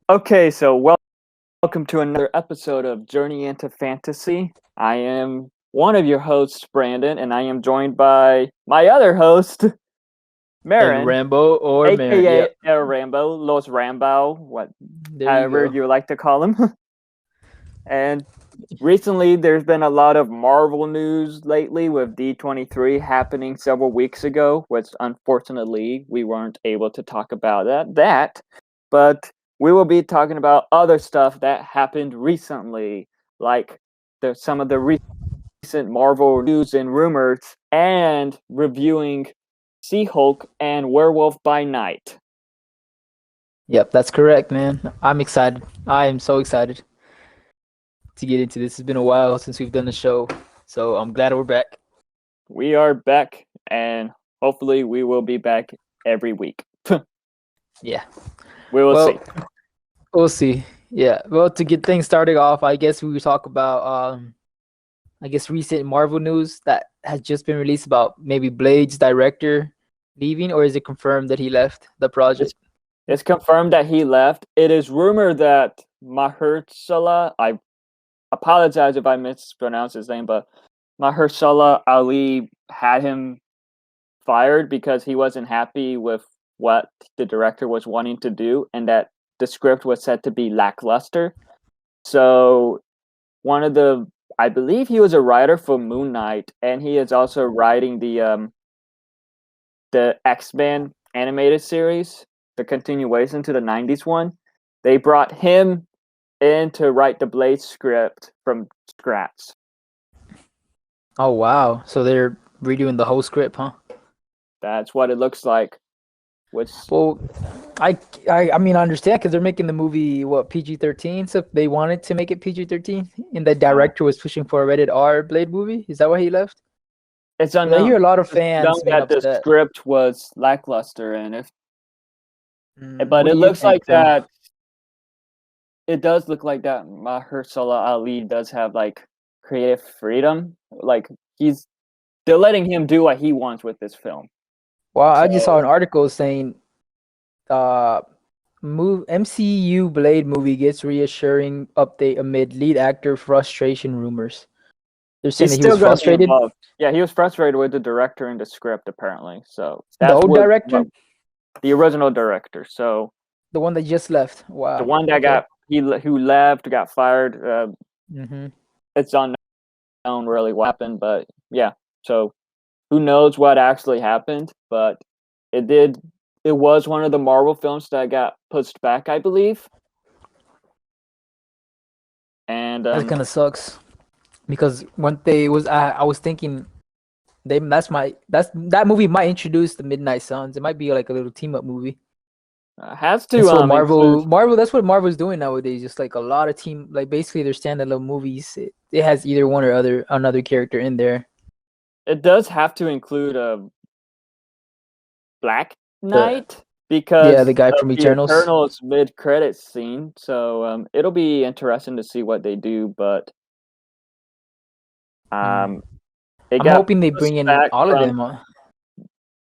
Okay, so welcome to another episode of Journey into Fantasy. I am one of your hosts, Brandon, and I am joined by my other host, El Marin, Rambo or Marin. aka Yep. El Rambo, Los Rambo, There you however go. you like to call him. And recently, there's been a lot of Marvel news lately with D23 happening several weeks ago, which unfortunately we weren't able to talk about but we will be talking about other stuff that happened recently, like some of the recent Marvel news and rumors, and reviewing She-Hulk and Werewolf by Night. Yep, that's correct, man. I'm excited. I am so excited to get into this. It's been a while since we've done the show, so I'm glad we're back. We are back, and hopefully we will be back every week. Yeah. We will see. Well, we'll see. Yeah. Well, to get things started off, I guess we would talk about recent Marvel news that has just been released about maybe Blade's director leaving, or is it confirmed that he left the project? It's confirmed that he left. It is rumored that Mahershala, I apologize if I mispronounce his name, but Mahershala Ali had him fired because he wasn't happy with what the director was wanting to do, and that the script was said to be lackluster. So I believe he was a writer for Moon Knight, and he is also writing the X-Men animated series, the continuation to the 90s one. They brought him in to write the Blade script from scratch. Oh wow! So they're redoing the whole script, huh? That's what it looks like. Which Well, I mean I understand because they're making the movie what PG-13. So if they wanted to make it PG-13, and the director was pushing for a rated R Blade movie. Is that why he left? it's 'Cause I unknown. hear a lot of It's known fans being that the upset. script was lackluster, and but What it do you looks think like then? that. It does look like that Mahershala Ali does have like creative freedom. Like they're letting him do what he wants with this film. Well, I just saw So an article saying uh move MCU Blade movie gets reassuring update amid lead actor frustration rumors. They're saying he's that he was still going to be frustrated. involved. Yeah, he was frustrated with the director and the script apparently. So The that's old what director, the original director. So the one that just left. the Wow. one that Okay. who left got fired. Mm-hmm. It's unknown really what happened, but yeah. So who knows what actually happened? But it did. It was one of the Marvel films that got pushed back, I believe. And That kind of sucks because when they was I was thinking that movie might introduce the Midnight Suns. It might be like a little team up movie. has to That's what include. That's what Marvel's doing nowadays. Just like a lot of team, like basically their standalone movies. It has either one or another character in there. It does have to include a Black The Knight Yeah, the because guy of from the Eternals. Eternals mid-credit scene. So it'll be interesting to see what they do. But Mm. um, it I'm got hoping they pushed bring in back all of from them.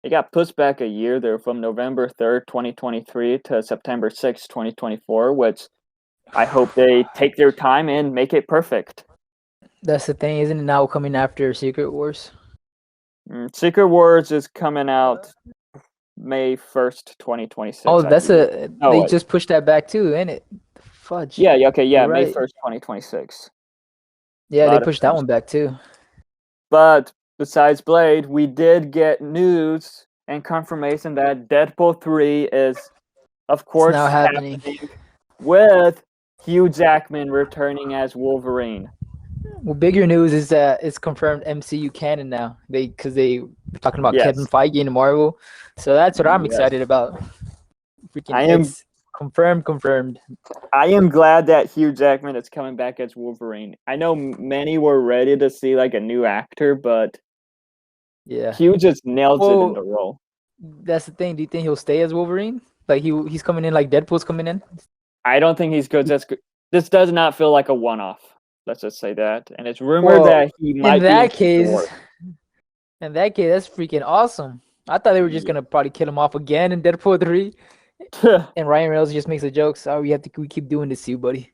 it got pushed back a year there from November 3rd, 2023 to September 6th, 2024, which I hope they take their time and make it perfect. That's the thing, isn't it? Now coming after Secret Wars. Secret Wars is coming out May 1st, 2026, Oh, I believe. Oh, they wait. just pushed that back too, ain't it? Fudge. Yeah, okay, yeah, You're May right. 1st, 2026. A Yeah, they lot of pushed that films. one back too. But besides Blade, we did get news and confirmation that Deadpool 3 is, of It's now course, happening. happening with Hugh Jackman returning as Wolverine. Well, bigger news is that it's confirmed MCU canon now. Because they were talking about Kevin Yes, Feige and Marvel, so that's what I'm yes. excited about. Freaking, I am it's confirmed. I am glad that Hugh Jackman is coming back as Wolverine. I know many were ready to see like a new actor, but Yeah. Hugh just nails it in the Well, role. that's the thing. Do you think he'll stay as Wolverine? Like he's coming in like Deadpool's coming in? I don't think he's good. This does not feel like a one-off. Let's just say that. And it's rumored Well, that he in might be in that case, Thor. that's freaking awesome. I thought they were just Yeah. gonna probably kill him off again in Deadpool 3, And Ryan Reynolds just makes a joke. So we keep doing this to you, buddy.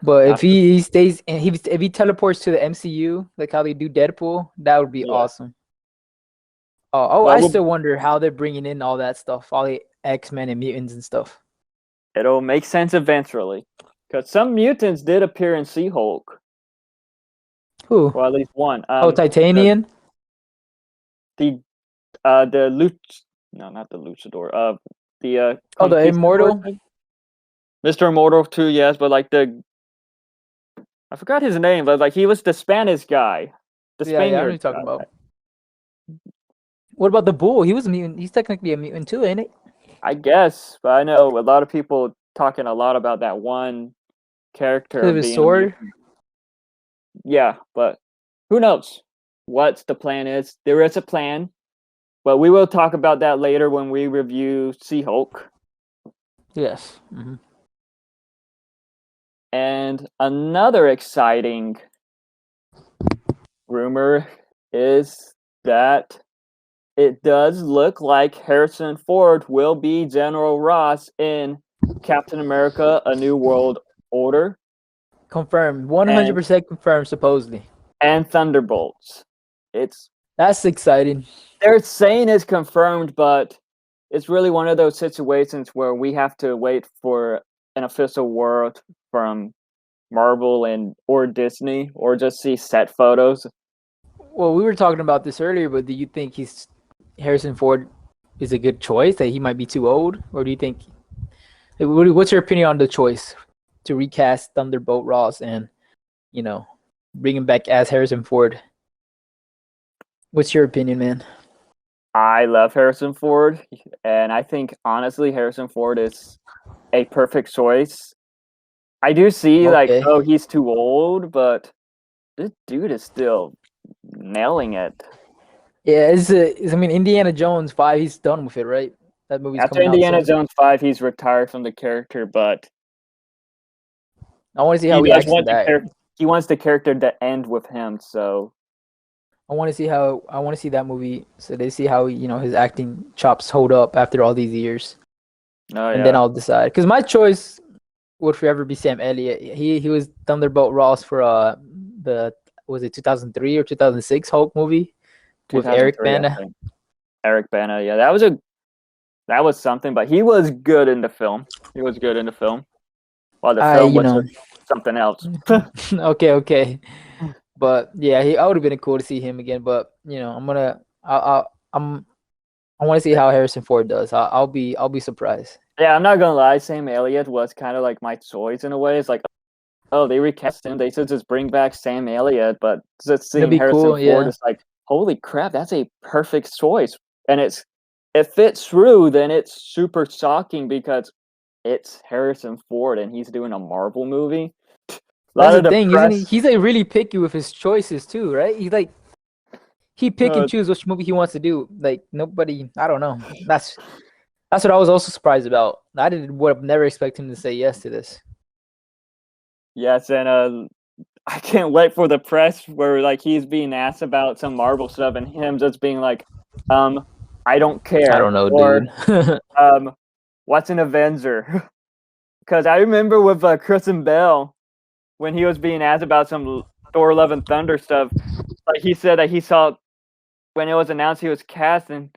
But if Not he stays and if he teleports to the MCU, like how they do Deadpool, that would be yeah. awesome. Oh, Well, I still wonder how they're bringing in all that stuff, all the X-Men and mutants and stuff. it'll make sense eventually, because some mutants did appear in She-Hulk, Who? or at least one. Oh, The Titanian. the no, not the luchador. The Oh, the conquistador Immortal. thing? Mr. Immortal too, yes, but like I forgot his name, but like he was the Spanish guy, the Yeah, I know what Spaniard you're talking guy. about. What about the Bull? He was a mutant. He's technically a mutant too, ain't it? I guess, but I know a lot of people talking a lot about that one Because character of his being a sword. mutant. Yeah, but who knows what the plan is? There is a plan, but we will talk about that later when we review She-Hulk. Yes. Mm-hmm. And another exciting rumor is that it does look like Harrison Ford will be General Ross in Captain America: A New World Order Confirmed. and 100% confirmed. Supposedly. Thunderbolts. It's That's exciting. they're saying it's confirmed, but it's really one of those situations where we have to wait for an official word from Marvel and or Disney, or just see set photos. Well, we were talking about this earlier, but do you think Harrison Ford is a good choice? That he might be too old, or do you think? What's your opinion on the choice to recast Thunderbolt Ross and you know bring him back as Harrison Ford? What's your opinion, man? I love Harrison Ford, and I think honestly Harrison Ford is a perfect choice. I do see like, Okay. oh, he's too old, but this dude is still nailing it. Yeah, I mean Indiana Jones 5. He's done with it, right? That movie's After coming out Indiana soon. Jones 5, he's retired from the character, but I want to see he how he does acts in want the that. character. He wants the character to end with him. So, I want to see that movie so they see how his acting chops hold up after all these years, oh and then yeah, I'll decide. Because my choice would forever be Sam Elliott. He was Thunderbolt Ross for the was it 2003 or 2006 Hulk movie with Eric 2003, I Bana. think. Eric Bana, yeah, that was something, but he was good in the film. He was good in the film, while the I film was just something else. okay. But yeah, I would have been cool to see him again. But I want to see how Harrison Ford does. I'll be surprised. Yeah, I'm not gonna lie. Sam Elliott was kind of like my choice in a way. It's like, oh, they recast him. They should just bring back Sam Elliott. But just That'd seeing be Harrison cool. Ford Yeah, is like, holy crap, that's a perfect choice. And if it's true, then it's super shocking because it's Harrison Ford and he's doing a Marvel movie. A that's lot the of the thing, isn't he? press, He's like really picky with his choices too, right? He pick and uh, choose which movie he wants to do. Like nobody, I don't know. That's what I was also surprised about. I didn't would have never expect him to say yes to this. yes, and I can't wait for the press where like he's being asked about some Marvel stuff and him just being like, um, I don't I don't care, know, or dude. um, what's an Avenger? Because I remember with Kristen Bell when he was being asked about some Thor: Love and Thunder stuff, like he said that he saw when it was announced he was cast, and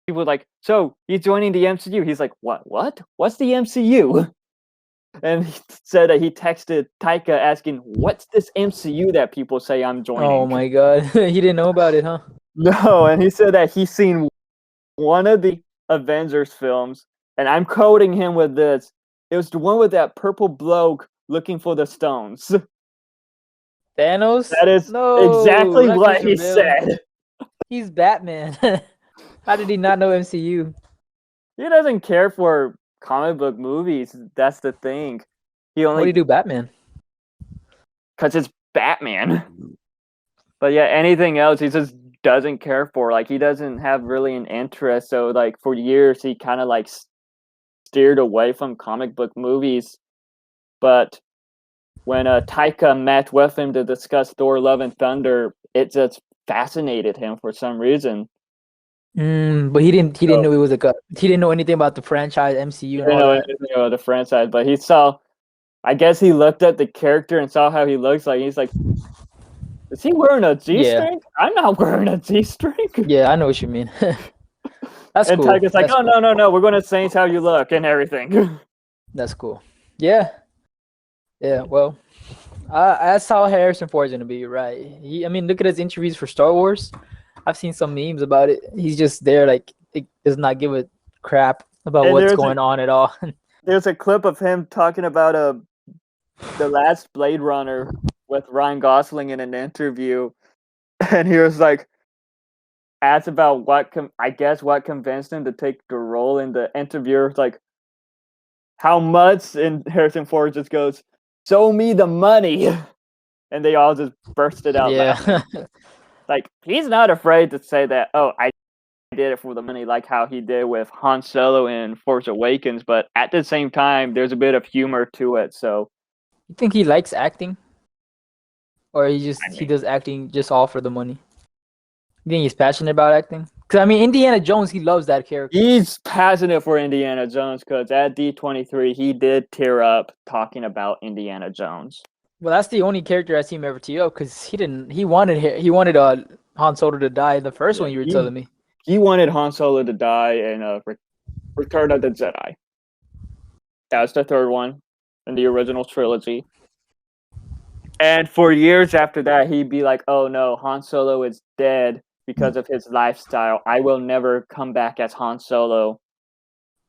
people were like, "So he's joining the MCU?" He's like, "What? What? What's the MCU?" And he said that he texted Taika asking, "What's this MCU that people say I'm Oh joining?" my god, he didn't know about it, huh? No, and he said that he's seen one of the Avengers films, and I'm quoting him with this. It was the one with that purple bloke looking for the stones. Thanos? That is No, exactly not what he Christian Bale. said. He's Batman. How did he not know MCU? He doesn't care for comic book movies. That's the thing. He What do you only do, Batman? because it's Batman. But yeah, anything else he just doesn't care for. Like he doesn't have really an interest. So like for years he kind of like steered away from comic book movies. But when Taika met with him to discuss Thor: Love and Thunder, it just fascinated him for some reason. But he didn't. He didn't So know it was he didn't know anything about the franchise, he MCU, and didn't all know that. anything about the franchise, but he saw. I guess he looked at the character and saw how he looks like. He's like, "Is he wearing a G Yeah, string? I'm not wearing a G string." yeah, I know what you mean. That's And cool. Tyga's like, That's "Oh cool. no, no, no, we're going to change how you look and everything." That's cool. Yeah, yeah. Well, that's how Harrison Ford's gonna be, right? I mean, look at his interviews for Star Wars. I've seen some memes about it. He's just there, like, it does not give a crap about And what's going on at all. there's a clip of him talking about the last Blade Runner with Ryan Gosling in an interview, and he was like asked about I guess what convinced him to take the role, in the interviewer like how much, and Harrison Ford just goes, "Show me the money," and they all just bursted out laughing. Yeah, Like he's not afraid to say that. Oh, I did it for the money, like how he did with Han Solo in Force Awakens. But at the same time, there's a bit of humor to it. So you think he likes acting, or I he mean, does acting just all for the money? You think he's passionate about acting? Because I mean, Indiana Jones, he loves that character. he's passionate for Indiana Jones because at D23 he did tear up talking about Indiana Jones. Well, that's the only character I see him ever tear up because he didn't. He wanted Han Solo to die in the first Yeah, one. You were telling me. he wanted Han Solo to die in Return of the Jedi. That's the third one in the original trilogy. And for years after that, he'd be like, "Oh no, Han Solo is dead because of his lifestyle. I will never come back as Han Solo,"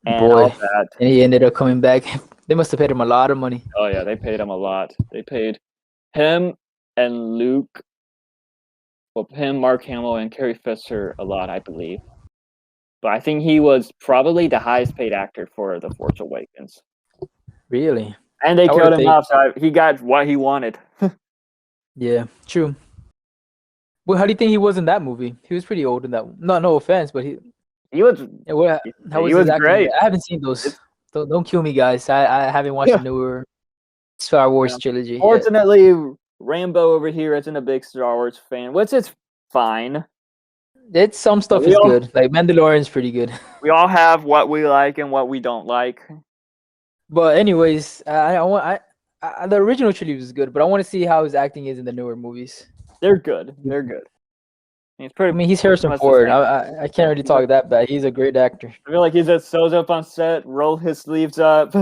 and all Boy, that. and he ended up coming back. They must have paid him a lot of money. Oh yeah, they paid him a lot. They paid him and Luke, well, him, Mark Hamill, and Carrie Fisher a lot, I believe. But I think he was probably the highest paid actor for The Force Awakens. Really, And they I would killed have him paid. off, so he got what he wanted. Yeah, true. Well, how do you think he was in that movie? He was pretty old in that one. No, no offense, but he. He was Yeah, how he was his was acting? great. I haven't seen those. It's, Don't kill me, guys. I haven't watched the yeah, newer Star Wars yeah. trilogy yet. Fortunately, Rambo over here isn't a big Star Wars fan, which is fine. It's some stuff We is all good. Like Mandalorian's pretty good. we all have what we like and what we don't like. But anyways, the original trilogy was good, but I want to see how his acting is in the newer movies. They're good. They're good. It's I pretty mean, he's Harrison much the Ford. same. I can't really He's a, talk that bad. He's a great actor. I feel like he just shows up on set, roll his sleeves up,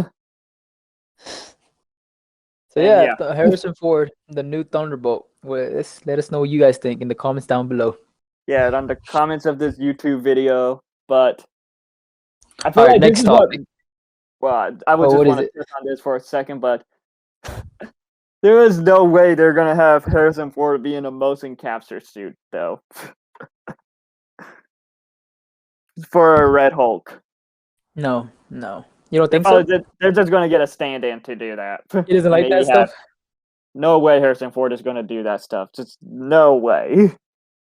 So and yeah, yeah, Harrison Ford, the new Thunderbolt. Well, let us know what you guys think in the comments down below. yeah, on the comments of this YouTube video. But I All feel right, like this next is what. topic. Well, I would Oh, just what is want to it? touch on this for a second, but there is no way they're gonna have Harrison Ford be in a motion capture suit, though, for a Red Hulk. No, no. You don't think so? They're just gonna get a stand-in to do that, He doesn't and like maybe that have stuff. no way Harrison Ford is gonna do that stuff. Just no way.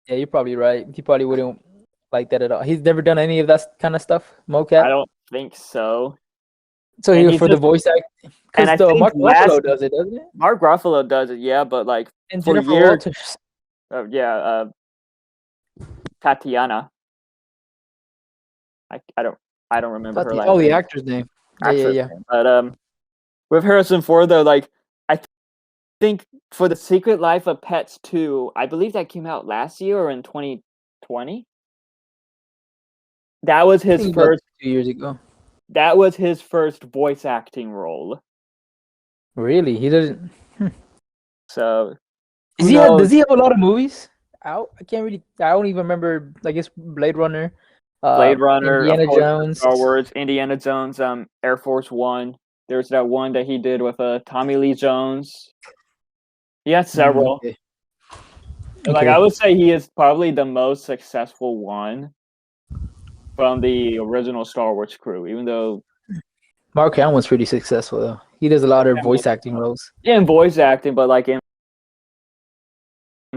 Yeah, you're probably right. He probably wouldn't like that at all. He's never done any of that kind of stuff, I mocap. don't think so. So And he he's for the just voice act, and because I the think Mark Ruffalo does it, doesn't it? Mark Ruffalo does it, yeah, but like And for Jennifer years, Walters. yeah, Tatiana. I don't remember her last Oh, the name, actor's name. Yeah, yeah, actress yeah. name, but with Harrison Ford though, like I think for the Secret Life of Pets 2, I believe that came out last year or in 2020. That was I his think about first. 2 years ago. That was his first voice acting role. Really? He doesn't. So Is who he have? Does knows? he have a lot of movies out? I can't really. I don't even remember. I guess Blade Runner, Blade Runner, of Indiana course, Jones. Star Wars, Indiana Jones, Air Force One. There's that one that he did with Tommy Lee Jones. He has several. Okay. And, like I Okay. would say, he is probably the most successful one from the original Star Wars crew. Even though Mark Hamill's pretty successful though. He does a lot Mark of Hamill, voice acting roles. in voice acting, but like in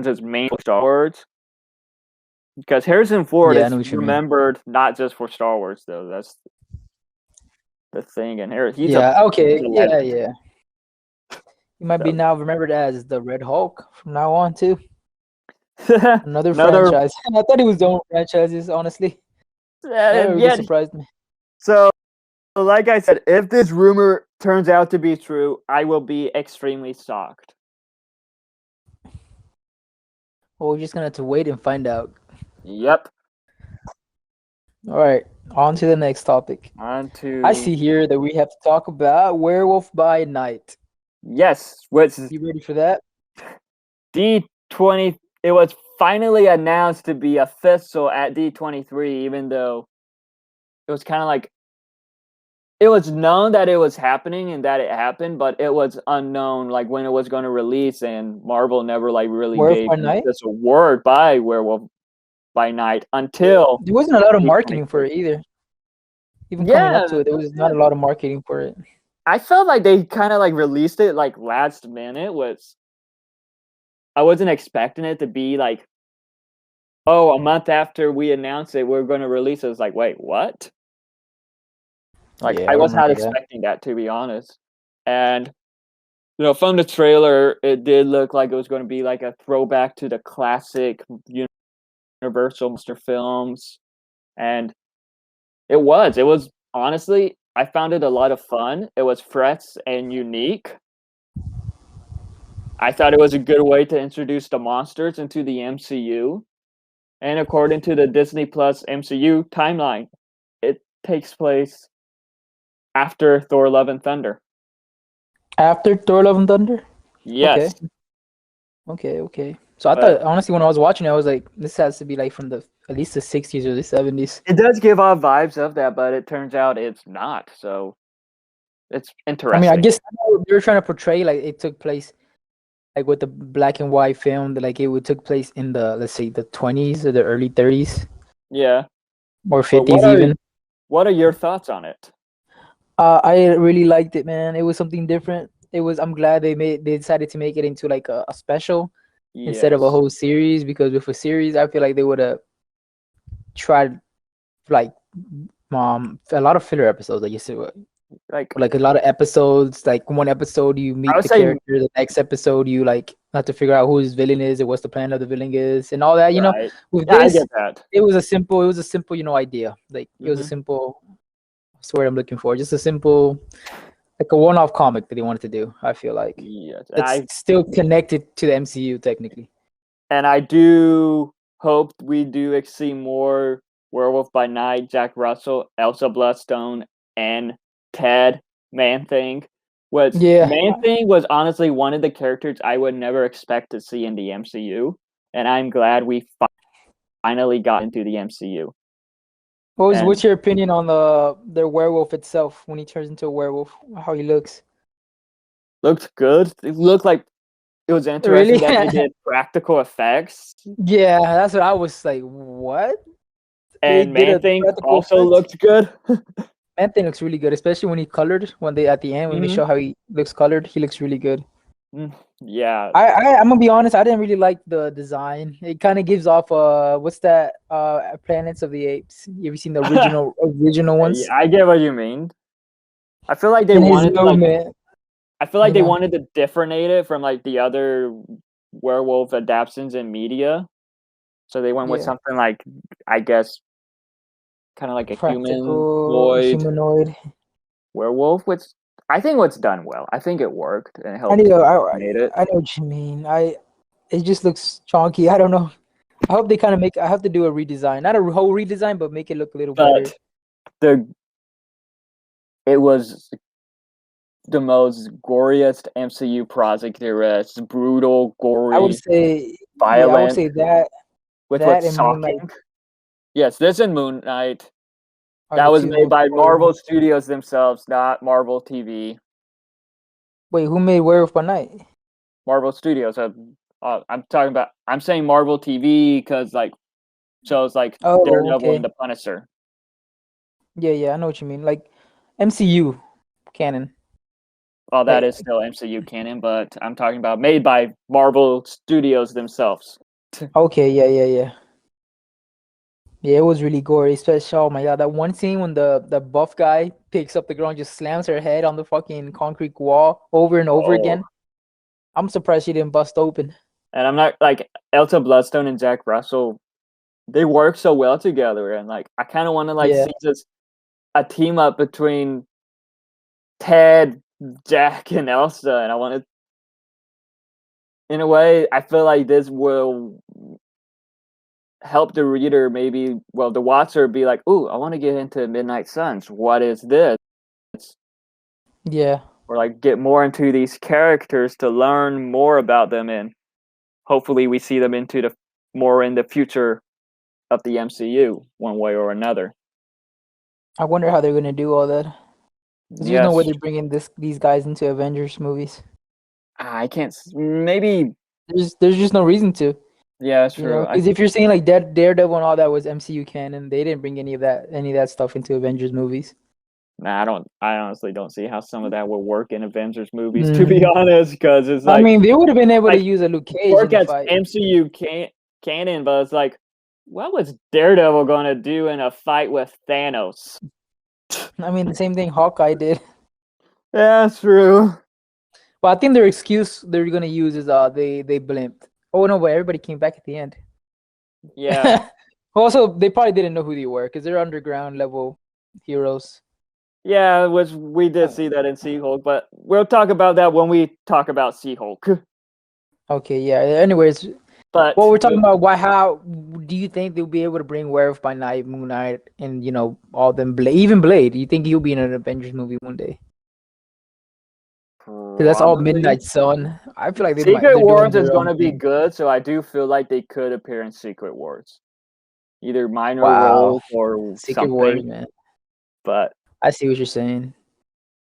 his main Star Wars, because Harrison Ford Yeah, I is know what you mean. remembered not just for Star Wars though. That's the thing. And Yeah. he's Okay. a Yeah. legend. Yeah. He might be So now remembered as the Red Hulk from now on too. Another Another, franchise. I thought it was their own franchises, honestly. That really yeah. surprised me. So, like I said, if this rumor turns out to be true, I will be extremely shocked. Well, we're just gonna have to wait and find out. Yep. All right, on to the next topic. On I to see here that we have to talk about Werewolf by Night. yes, which is You ready for that? D20. It was finally announced to be official at D23, even though it was kind of like it was known that it was happening and that it happened, but it was unknown like when it was going to release, and Marvel never like really Werewolf gave by an Night. official word by Werewolf by Night Yeah. until There wasn't a lot of marketing for D23. it either. Even coming up Yeah, to it, there was not a lot of marketing for it. I felt like they kind of like released it like last minute. Was I wasn't expecting it to be like, oh, a month after we announced it, we're going to release it. It's like, wait, what? Like, Yeah, I I was not remember that. expecting that, to be honest. And from the trailer, it did look like it was going to be like a throwback to the classic Universal monster films, and it was. It was honestly, I found it a lot of fun. It was fresh and unique. I thought it was a good way to introduce the monsters into the MCU. And according to the Disney Plus MCU timeline, it takes place after Thor: Love and Thunder. After Thor: Love and Thunder. Okay, Yes, okay. So I but thought honestly when I was watching it, I was like, this has to be like from the at least the 60s or the 70s. it does give off vibes of that, but it turns out it's not. So it's I mean, I interesting. guess they were trying to portray like it took place like with the black and white film, that like it would took place in the, let's say, the 20s or the early 30s Yeah, or but 50s even. what are your thoughts on it? I really liked it, man. It was something different. It was. I'm glad they decided to make it into like a special instead of a Yes, whole series, because with a series, I feel like they would have tried like a lot of filler episodes. Like you said, like like a lot of episodes. Like one episode you I meet would the say, character, the next episode you like have to figure out who his villain is and what's the plan of the villain is and all that. right? With Yeah, I this, get that. it was a simple, idea. Like it was a Hmm. simple. What's the word I'm looking for? Just a simple, like a one-off comic that they wanted to do. I feel like Yes, it's still connected to the MCU technically. I do hope we do see more Werewolf by Night, Jack Russell, Elsa Bloodstone, and Ted Man Thing. Was Yeah, Man Thing was honestly one of the characters I would never expect to see in the MCU, and I'm glad we finally got into the MCU. And what's your opinion on the werewolf itself when he turns into a werewolf? How he looks? looked good. It looked like it was interesting Really? that they did practical effects, Yeah, that's what I was like. What? They and did Man a Thing practical also effect. looked good. Man thing looks really good, especially when he colored. When they at the end when they Hmm. show how he looks colored, he looks really good. Yeah, I'm gonna be honest. I didn't really like the design. It kind of gives off what's that? Planets of the Apes. You ever seen the original yeah, ones? I get what you mean. I feel like they And his wanted to like movement, I feel like you they know. wanted to differentiate it from like the other werewolf adaptations in media. So they went with Yeah, something like I guess kind of like a practical humanoid humanoid. werewolf, which I think was done well. I think it worked and I helped know, made it. I know what you mean. It just looks chonky. I don't know. I hope they kind of make. I have to do a redesign, not a whole redesign, but make it look a little better. But the it was the most goriest MCU project there is. Brutal, I would gory, say, yeah, I would violent, say that with that what's and Moonlight shocking. Yes, this and Moon Knight. are That the was two made most by gory. Marvel Studios themselves, not Marvel TV. Wait, who made Werewolf by Night? Marvel Studios. I'm talking about. I'm saying Marvel TV because like shows like Oh, Daredevil and okay. the Punisher. Yeah, I know what you mean. Like MCU canon. Well, that Like, is still MCU canon, but I'm talking about made by Marvel Studios themselves. okay, yeah. Yeah, it was really gory, especially, oh my god, that one scene when the buff guy picks up the girl and just slams her head on the fucking concrete wall over and over Oh, again. I'm surprised she didn't bust open. And I'm not like Elsa Bloodstone and Jack Russell. They work so well together, and like I kind of want to like Yeah, see just a team up between Ted, Jack, and Elsa, and I want to. In a way, I feel like this will help the reader, maybe, well, the watcher, be like, "Ooh, I want to get into Midnight Suns. What is this?" yeah. Or like get more into these characters to learn more about them, and hopefully we see them into the more in the future of the MCU one way or another. I wonder how they're gonna do all that. Cause there's no way Yes, they're bringing these guys into Avengers movies. I can't. Maybe. There's just no reason to, Yeah, that's you know. true. I Because if you're saying like Daredevil and all that was MCU canon, they didn't bring any of that stuff into Avengers movies. Nah, I don't. I honestly don't see how some of that would work in Avengers movies. To be Mm. honest, because it's I like mean, they would have been able to like use a Luke Cage work in a as fight. MCU canon, but it's like, what was Daredevil gonna do in a fight with Thanos? I mean, the same thing Hawkeye did. Yeah, that's true. But I think their excuse they're gonna use is they blimped. Oh no, but everybody came back at the end. Yeah, Also, they probably didn't know who they were because they're underground level heroes. yeah, which we did Uh, see that in She-Hulk, but we'll talk about that when we talk about She-Hulk. Okay, yeah. Anyways, well, But we're talking about why. How do you think they'll be able to bring Werewolf by Night, Moon Knight, and all them Blade, even Blade? Do you think he'll be in an Avengers movie one day? Because that's all probably Midnight Sun. I feel like Secret they're doing Wars is their going own to be thing. good, so I do feel like they could appear in Secret Wars, either minor Wow, roles or Secret Wars, something. man. But I see what you're saying.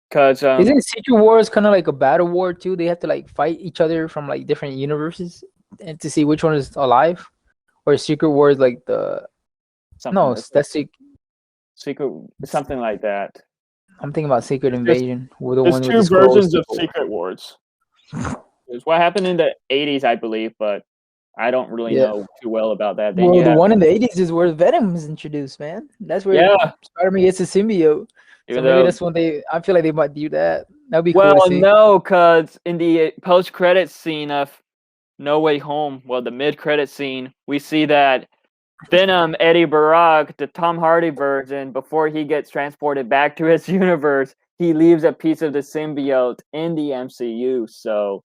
because Isn't Secret Wars kind of like a battle war too? They have to like fight each other from like different universes and to see which one is alive. Or Secret Wars like the something no, like that's Secret. Secret, something like that. I'm thinking about Secret There's Invasion. We're the there's one with the two scrolls. versions of Secret Wars. There's what happened in the '80s, I believe, but I don't really Yeah. know too well about that. Then Well, you the have one in the 80s is where Venom is introduced, man. That's where yeah, Spider-Man gets a symbiote. So even maybe though that's when I feel like they might do that. That'd be cool well, to see. no, because in the post-credit scene of No Way Home, well, the mid-credit scene, we see that Venom, Eddie Brock, the Tom Hardy version, before he gets transported back to his universe, he leaves a piece of the symbiote in the MCU. So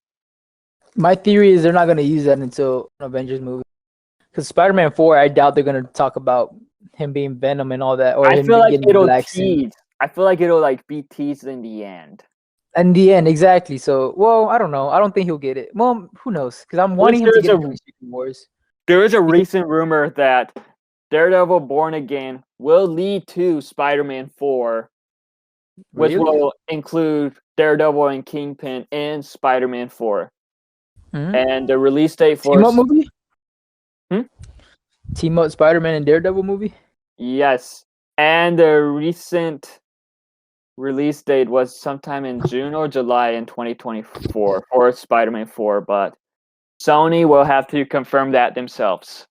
My theory is they're not going to use that until an Avengers movie. Because Spider-Man 4, I doubt they're going to talk about him being Venom and all that, or I him feel like getting the it'll black suit. tease. I feel like it'll like be teased in the end. In the end, exactly. So, well, I don't know. I don't think he'll get it. Well, who knows? Because I'm Which wanting him to get it during Secret Wars. there is a Because, recent rumor that Daredevil Born Again will lead to Spider-Man 4, which really? will include Daredevil and Kingpin in Spider-Man 4. Hmm. And the release date for Team up movie? hmm? Team up Spider-Man and Daredevil movie? Yes. And the recent release date was sometime in June or July in 2024 for Spider-Man 4, but Sony will have to confirm that themselves.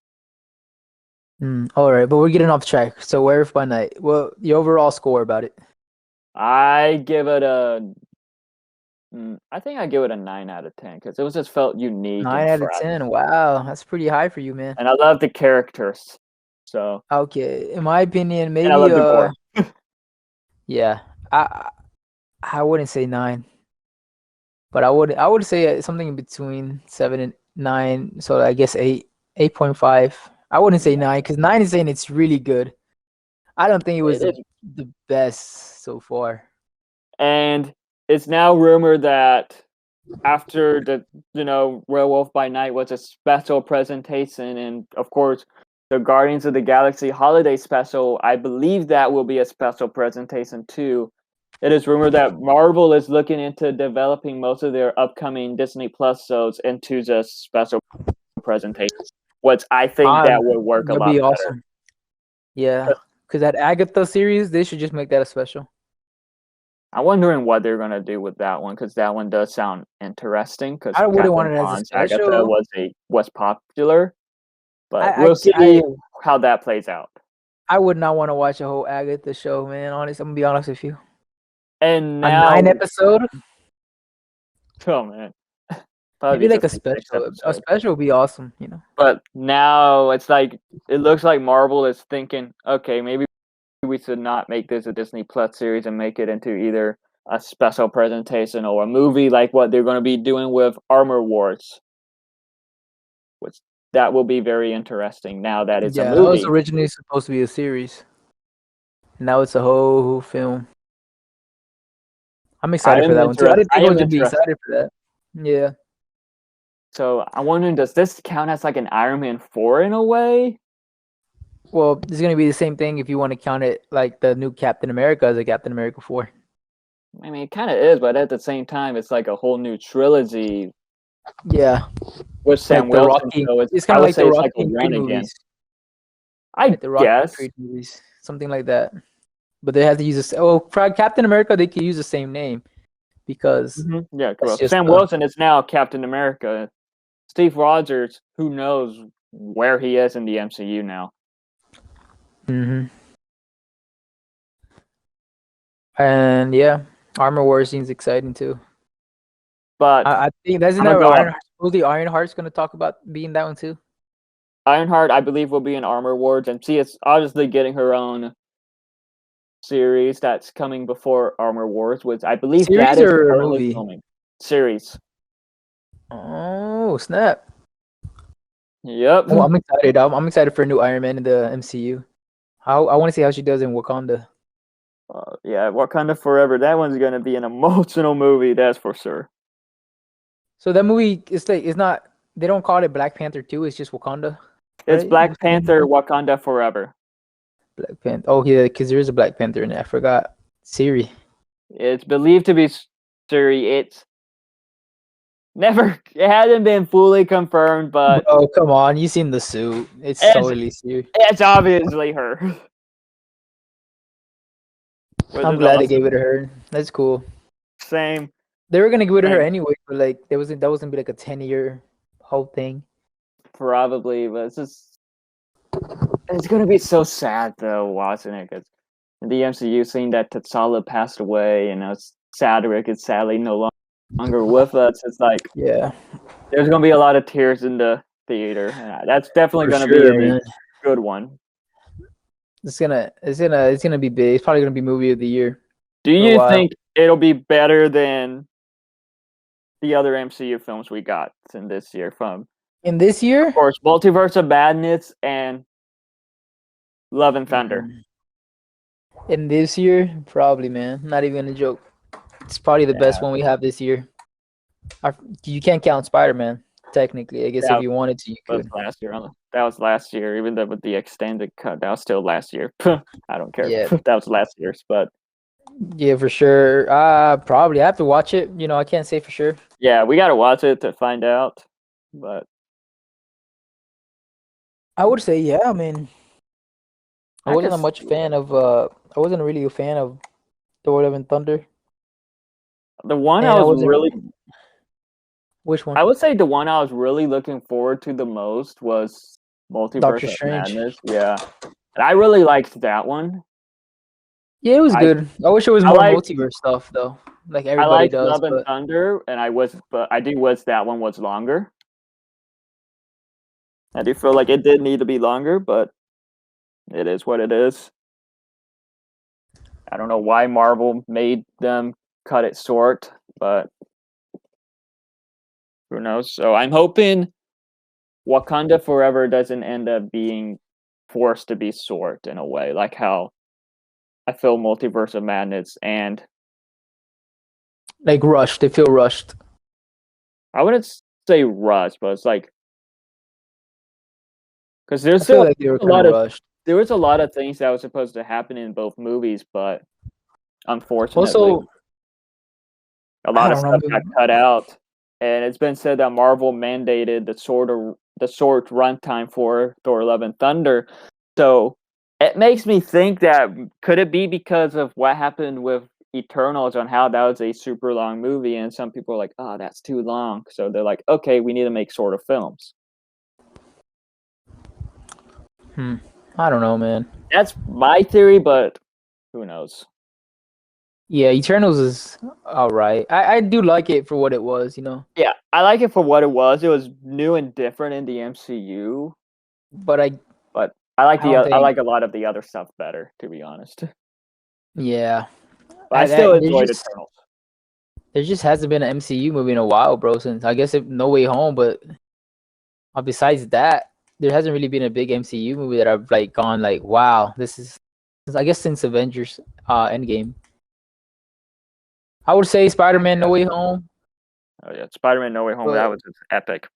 All right, but we're getting off track. So, Werewolf by Night. Well, the overall score about it. I give it a I think I give it a 9 out of 10 because it was just felt unique Nine and out of fresh. 10. Wow, that's pretty high for you, man. And I love the characters. So, Okay, in my opinion, and I maybe love the gore. yeah, I I wouldn't say 9, but I would say something in between 7 and 9. So I guess 8, 8.5. I wouldn't say 9 because 9 is saying it's really good. I don't think it was It the is. the best so far. And it's now rumored that after the Werewolf by Night was a special presentation, and of course the Guardians of the Galaxy holiday special, I believe that will be a special presentation too. It is rumored that Marvel is looking into developing most of their upcoming Disney Plus shows into just special presentations, which I think that would work a That'd lot be better. awesome. Yeah, because that Agatha series, they should just make that a special. I'm wondering what they're gonna do with that one because that one does sound interesting. Because I wouldn't want Catherine it as a Hahn's Agatha special. was popular, I but I we'll I, see how that plays out. I would not want to watch a whole Agatha show, man. I'm gonna be honest with you. And A nine now, episode? oh man, Probably Maybe like a just the sixth special. A episode. special would be awesome, you know. But now it's like it looks like Marvel is thinking, okay, maybe we should not make this a Disney Plus series and make it into either a special presentation or a movie like what they're going to be doing with Armor Wars, which that will be very interesting now that it's a Yeah, that was movie. originally supposed to be a series. Now it's a whole film. I'm I excited for am that one too. I interested. didn't I think I was am gonna be interested. excited for that. Yeah. So I'm wondering, does this count as like an Iron Man 4 in a way? Well, it's gonna be the same thing if you want to count it like the new Captain America as a Captain America 4. I mean, it kind of is, but at the same time, it's like a whole new trilogy Yeah, with Sam like the Wilson. Rocky. So it's, It's kind I of would like the say it's like a Rocky and Creed run again. movies. I Like the Rocky and guess. Creed movies, something like that. But they have to use this. Oh, for Captain America, they can use the same name because Yeah, that's well, just Sam Wilson is now Captain America. Steve Rogers, who knows where he is in the MCU now. hmm And yeah, Armor Wars seems exciting too. But I think that's in I'm that gonna go up. Iron. Supposedly Ironheart's gonna talk about being that one too. Ironheart, I believe, will be in Armor Wars, and she is obviously getting her own series that's coming before Armor Wars, which I believe that Series is or currently movie? filming. Series. Oh snap! Yep. Well, I'm excited. I'm excited for a new Iron Man in the MCU. I want to see how she does in Wakanda. Yeah, Wakanda Forever. That one's gonna be an emotional movie, that's for sure. So that movie is like it's not. They don't call it Black Panther 2. It's just Wakanda, It's right? Black Panther, Wakanda Forever. Black Panther. Oh yeah, because there is a Black Panther in it. I forgot. Siri. It's believed to be Shuri. It's never, it hasn't been fully confirmed, but Bro, come on. You seen the suit? It's it's totally Siri. it's obviously her. Which I'm is glad they awesome. gave it to her. That's cool. Same, They were gonna give it to her same, anyway, but like there wasn't that was gonna be like a 10-year whole thing. probably, but it's gonna be so sad though watching it because the MCU seeing that T'Challa passed away, and it's Cedric is sadly no longer with us. It's like Yeah, there's gonna be a lot of tears in the theater, and that's definitely for gonna be sure, a man. good one. It's gonna be big. It's probably gonna be movie of the year Do for a you while. think it'll be better than the other MCU films we got in this year? From, In this of year? course, Multiverse of Madness and Love and Thunder. Mm. In this year, probably, man. Not even a joke. It's probably the best Yeah, one we have this year. You can't count Spider-Man, technically. I guess if that you wanted to, you was could. last year. That was last year, even though with the extended cut, that was still last year. I don't care. Yeah, That was last year's, but yeah, for sure. Probably. I have to watch it. I can't say for sure. yeah, we gotta watch it to find out. But I would say, yeah. I mean, I I wasn't a guess much fan of. I wasn't really a fan of Thor: Love and Thunder, the one I and I was wasn't. really, Which one? I would say the one I was really looking forward to the most was Doctor Multiverse of Strange. Madness. Yeah, and I really liked that one. Yeah, it was I good. I wish it was I more liked multiverse stuff though, like I everybody liked does. Love and But Thunder, and but I do wish that one was longer. I do feel like it did need to be longer, but it is what it is. I don't know why Marvel made them cut it short, but who knows? So I'm hoping Wakanda Forever doesn't end up being forced to be short in a way, like how I feel Multiverse of Madness and like rushed, they feel rushed. I wouldn't say rush, but it's like because there's I feel still like they were a kind of lot of rushed. there was a lot of things that was supposed to happen in both movies, but unfortunately, Also, a I lot of don't stuff got know. cut out. And it's been said that Marvel mandated the short runtime for Thor: Love and Thunder. So it makes me think that could it be because of what happened with Eternals on how that was a super long movie, and some people are like, "Oh, that's too long." So they're like, "Okay, we need to make shorter films." Hmm. I don't know, man. That's my theory, but who knows? Yeah, Eternals is all right. I do like it for what it was, you know. Yeah, I like it for what it was. It was new and different in the MCU, But but I don't I think. like a lot of the other stuff better, to be honest. Yeah, But I still there's enjoyed just Eternals. there just hasn't been an MCU movie in a while, bro. Since I guess No Way Home, but besides that, there hasn't really been a big MCU movie that I've like gone like, wow, this is. I guess since Avengers Endgame, I would say Spider-Man No Yeah. Way Home, Oh yeah, Spider-Man: No Way Home. That but was just epic.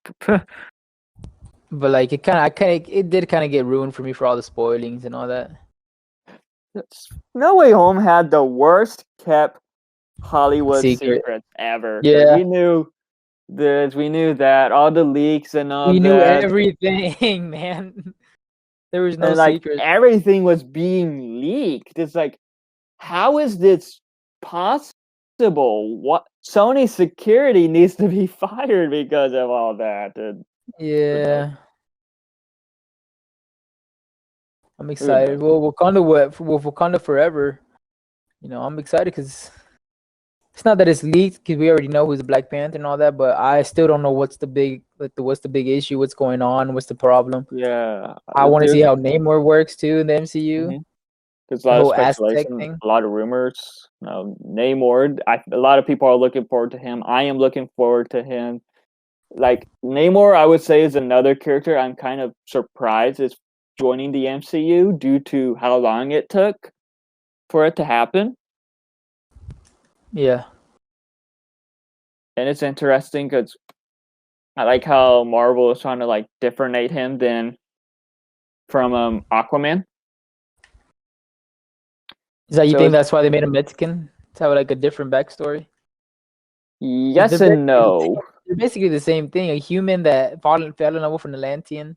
like it did kind of get ruined for me for all the spoilings and all that. No Way Home had the worst kept Hollywood Secret, secrets ever because yeah, we knew this, we knew that, all the leaks and all we knew that, everything, man. There was no and like secret. everything was being leaked. It's like, how is this possible? What Sony security needs to be fired because of all that. And who knows? Yeah, I'm Who excited. knows? Well, Wakanda Forever. You know, I'm excited because it's not that it's leaked because we already know who's the Black Panther and all that, but I still don't know what's the big issue, what's going on, what's the problem. Yeah, I want to see there's how Namor works too in the MCU. there's a The lot of whole Aztec speculation, thing. a lot of rumors. Namor, a lot of people are looking forward to him. I am looking forward to him. Like Namor, I would say is another character I'm kind of surprised is joining the MCU due to how long it took for it to happen. Yeah. And it's interesting because I like how Marvel is trying to like differentiate him than from Aquaman. Is that you So think it's that's why they made him Mexican? To have like a different backstory? Because yes and no, they're basically the same thing. A human that fell in love with an Atlantean,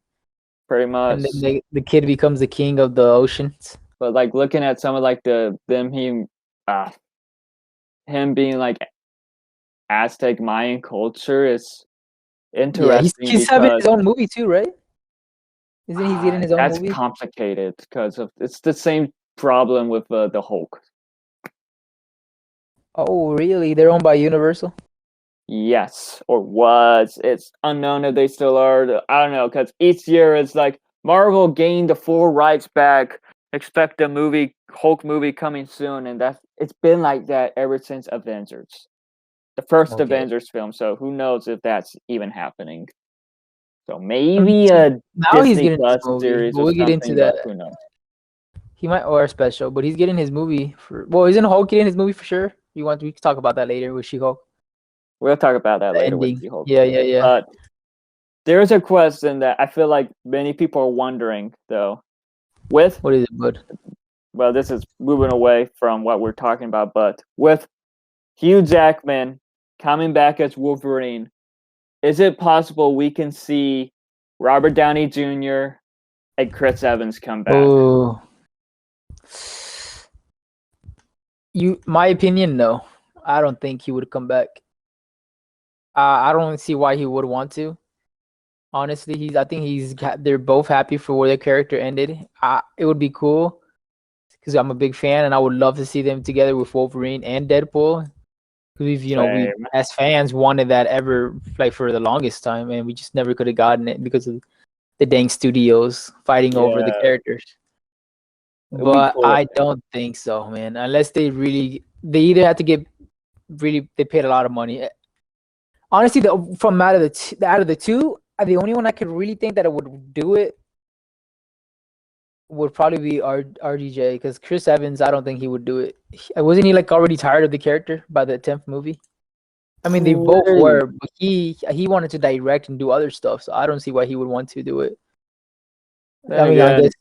pretty and much. then the kid becomes the king of the oceans. But like looking at some of like uh him being like Aztec Mayan culture is Yeah, interesting he's having because his own movie too, right? Isn't he getting his own that's movie? complicated because of it's the same problem with the Hulk. Oh, really? They're owned by Universal? Yes, or was. It's unknown if they still are. I don't know because each year it's like Marvel gained the full rights back. Expect a Hulk movie coming soon, and that's it's been like that ever since Avengers, the first Okay. Avengers film. So who knows if that's even happening? So I mean, maybe a now he's Disney getting his Plus movie, series but or we'll get into something, but that. who knows? He might or a special, but he's getting his movie for. Well, isn't Hulk getting his movie for sure? We can talk about that later with She-Hulk. We'll talk about that The later with ending. the Hulk. Yeah, yeah, yeah. But there's a question that I feel like many people are wondering though. With What is it, bud? well, this is moving away from what we're talking about, but with Hugh Jackman coming back as Wolverine, is it possible we can see Robert Downey Jr. and Chris Evans come back? Oh, my opinion, no. I don't think he would come back. I don't see why he would want to. Honestly, I think they're both happy for where their character ended. It would be cool because I'm a big fan and I would love to see them together with Wolverine and Deadpool. Because we Same. as fans wanted that ever like for the longest time, and we just never could have gotten it because of the dang studios fighting over the Yeah, characters. it would be But cool if I they don't think so, man. Unless they either have to get they paid a lot of money. Honestly, from out of the two, the only one I could really think that it would do it would probably be RDJ because Chris Evans, I don't think he would do it. Wasn't he like already tired of the character by the 10th movie? I mean, they both Pretty. were, but he wanted to direct and do other stuff, so I don't see why he would want to do it. Then I mean, I again, guess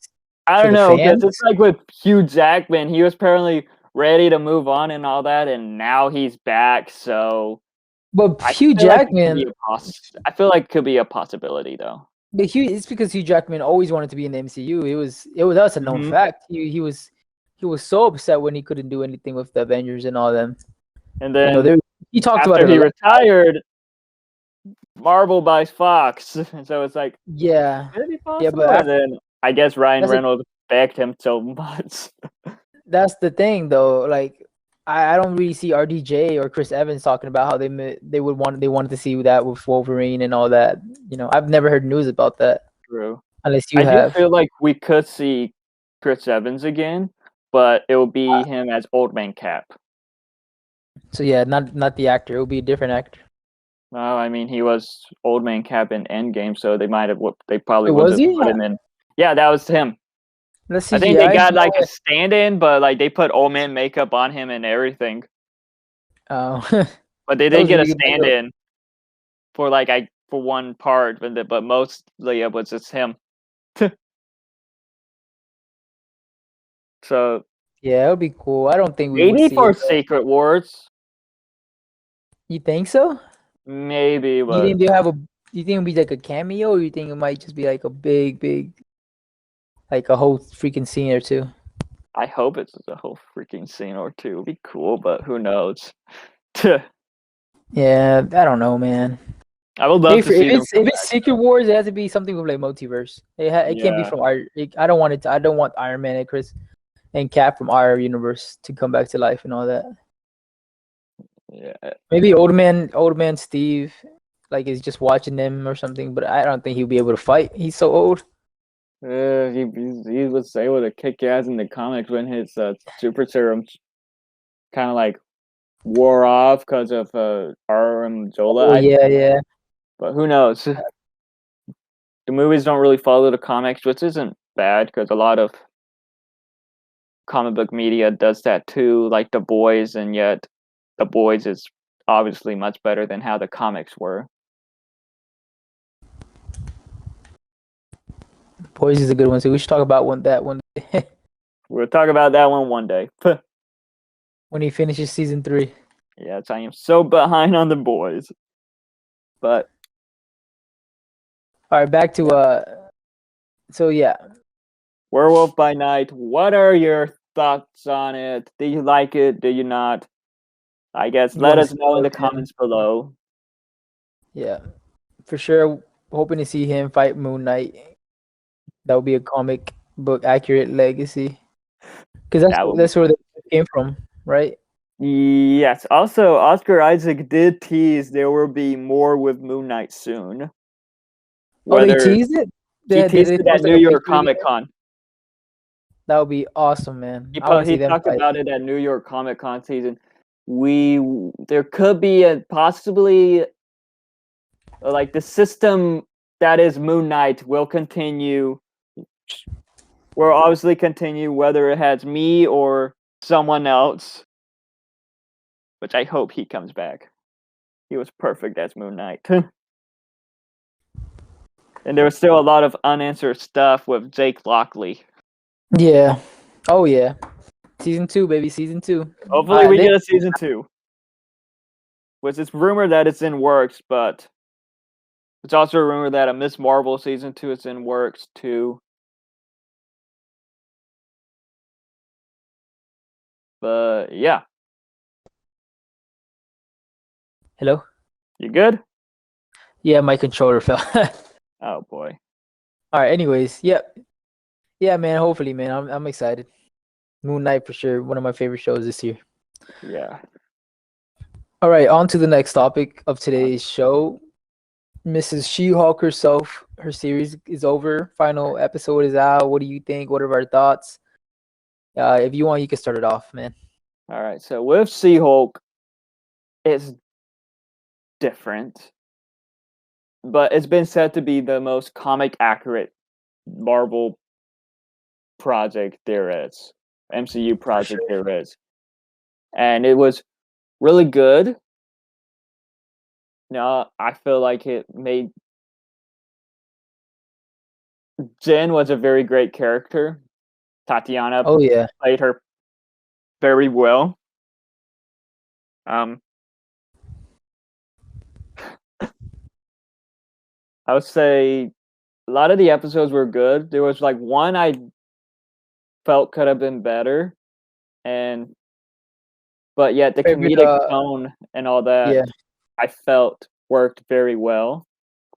I for don't the know because it's fans, like with Hugh Jackman, he was apparently ready to move on and all that, and now he's back. So but I Hugh feel like it could be Jackman, I feel like it could be a possibility though. it's because Hugh Jackman always wanted to be in the MCU. That's a known Hmm. fact. He was so upset when he couldn't do anything with the Avengers and all them. And You know, then there he talked about after it a he lot. retired, Marvel buys Fox, so it's like Yeah, could it be yeah, but possible? And then I guess Ryan that's a, Reynolds begged him so much. that's the thing though. Like I don't really see RDJ or Chris Evans talking about how they wanted to see that with Wolverine and all that. I've never heard news about that True. unless you I do have. feel like we could see Chris Evans again, but it will be him as Old Man Cap. So yeah, not the actor. It will be a different actor. Well, I mean, he was Old Man Cap in Endgame, so they probably Wait, will was just he? put him in. Yeah, that was him. That's I think they CGI. got No like a way. stand-in, but like they put old man makeup on him and everything. Oh, But they that did was get a really good makeup. stand-in for for one part, but mostly it was just him. So Yeah, it would be cool. I don't think we would maybe see for it though. Secret Wars, You think so? maybe, You but think they'll have a? You think it'll be like a cameo, or you think it might just be like a big, like a whole freaking scene or two? I hope it's a whole freaking scene or two. It'd be cool, but who knows? I Yeah, I don't know, man. would love Maybe to for, if see them it's come if it's back. Secret Wars, it has to be something with like multiverse. It can't be Yeah, from our. I don't want it. I don't want Iron Man and Chris and Cap from our universe to come back to life and all that. yeah. Maybe old man Steve, like is just watching them or something. But I don't think he'll be able to fight. He's so old. He was able to kick ass in the comics when his super serum kind of like wore off because of Zola, Oh I yeah, think. yeah. But who knows? The movies don't really follow the comics, which isn't bad because a lot of comic book media does that too, like The Boys, and yet The Boys is obviously much better than how the comics were. Boys is a good one. So we should talk about that one day We'll talk about that one day. when he finishes season 3. Yes, I am so behind on The Boys. But All right, back to yeah. So yeah, Werewolf by Night, what are your thoughts on it? Do you like it? Do you not? I guess you let want to us see know in it the again? comments below. Yeah, for sure. Hoping to see him fight Moon Knight. That would be a comic book accurate legacy because That will be that's where they came from, right? yes. Also, Oscar Isaac did tease there will be more with Moon Knight soon. Oh, they Whether teased it. he Did teased they it at post like New a York picture Comic again? Con. That would be awesome, man. I want to He see them talked fight. about it at New York Comic Con season. We there could be a possibly like the system that is Moon Knight will continue. Will obviously continue whether it has me or someone else. Which I hope he comes back. He was perfect as Moon Knight. And there was still a lot of unanswered stuff with Jake Lockley. Yeah. Oh yeah. Season 2, baby. Season 2. Hopefully, we They get a season 2. Which it's rumored that it's in works, but it's also a rumor that a Miss Marvel season 2 is in works too. But yeah, Hello. you good? Yeah, my controller fell. Oh boy. All right. Anyways, yep. Yeah, man. Hopefully, man. I'm excited. Moon Knight for sure. One of my favorite shows this year. Yeah. All right. On to the next topic of today's show. Mrs. She-Hulk herself. Her series is over. Final episode is out. What do you think? What are our thoughts? If you want, you can start it off, man. All right. So with She-Hulk, it's different, but it's been said to be the most comic accurate Marvel project there is, MCU For project sure. there is, and it was really good. No, I feel like it made Jen was a very great character. Tatiana Oh yeah. played her very well. Um, I would say a lot of the episodes were good. There was like one I felt could have been better, and but yet the Favorite. comedic tone and all that Yeah. I felt worked very well.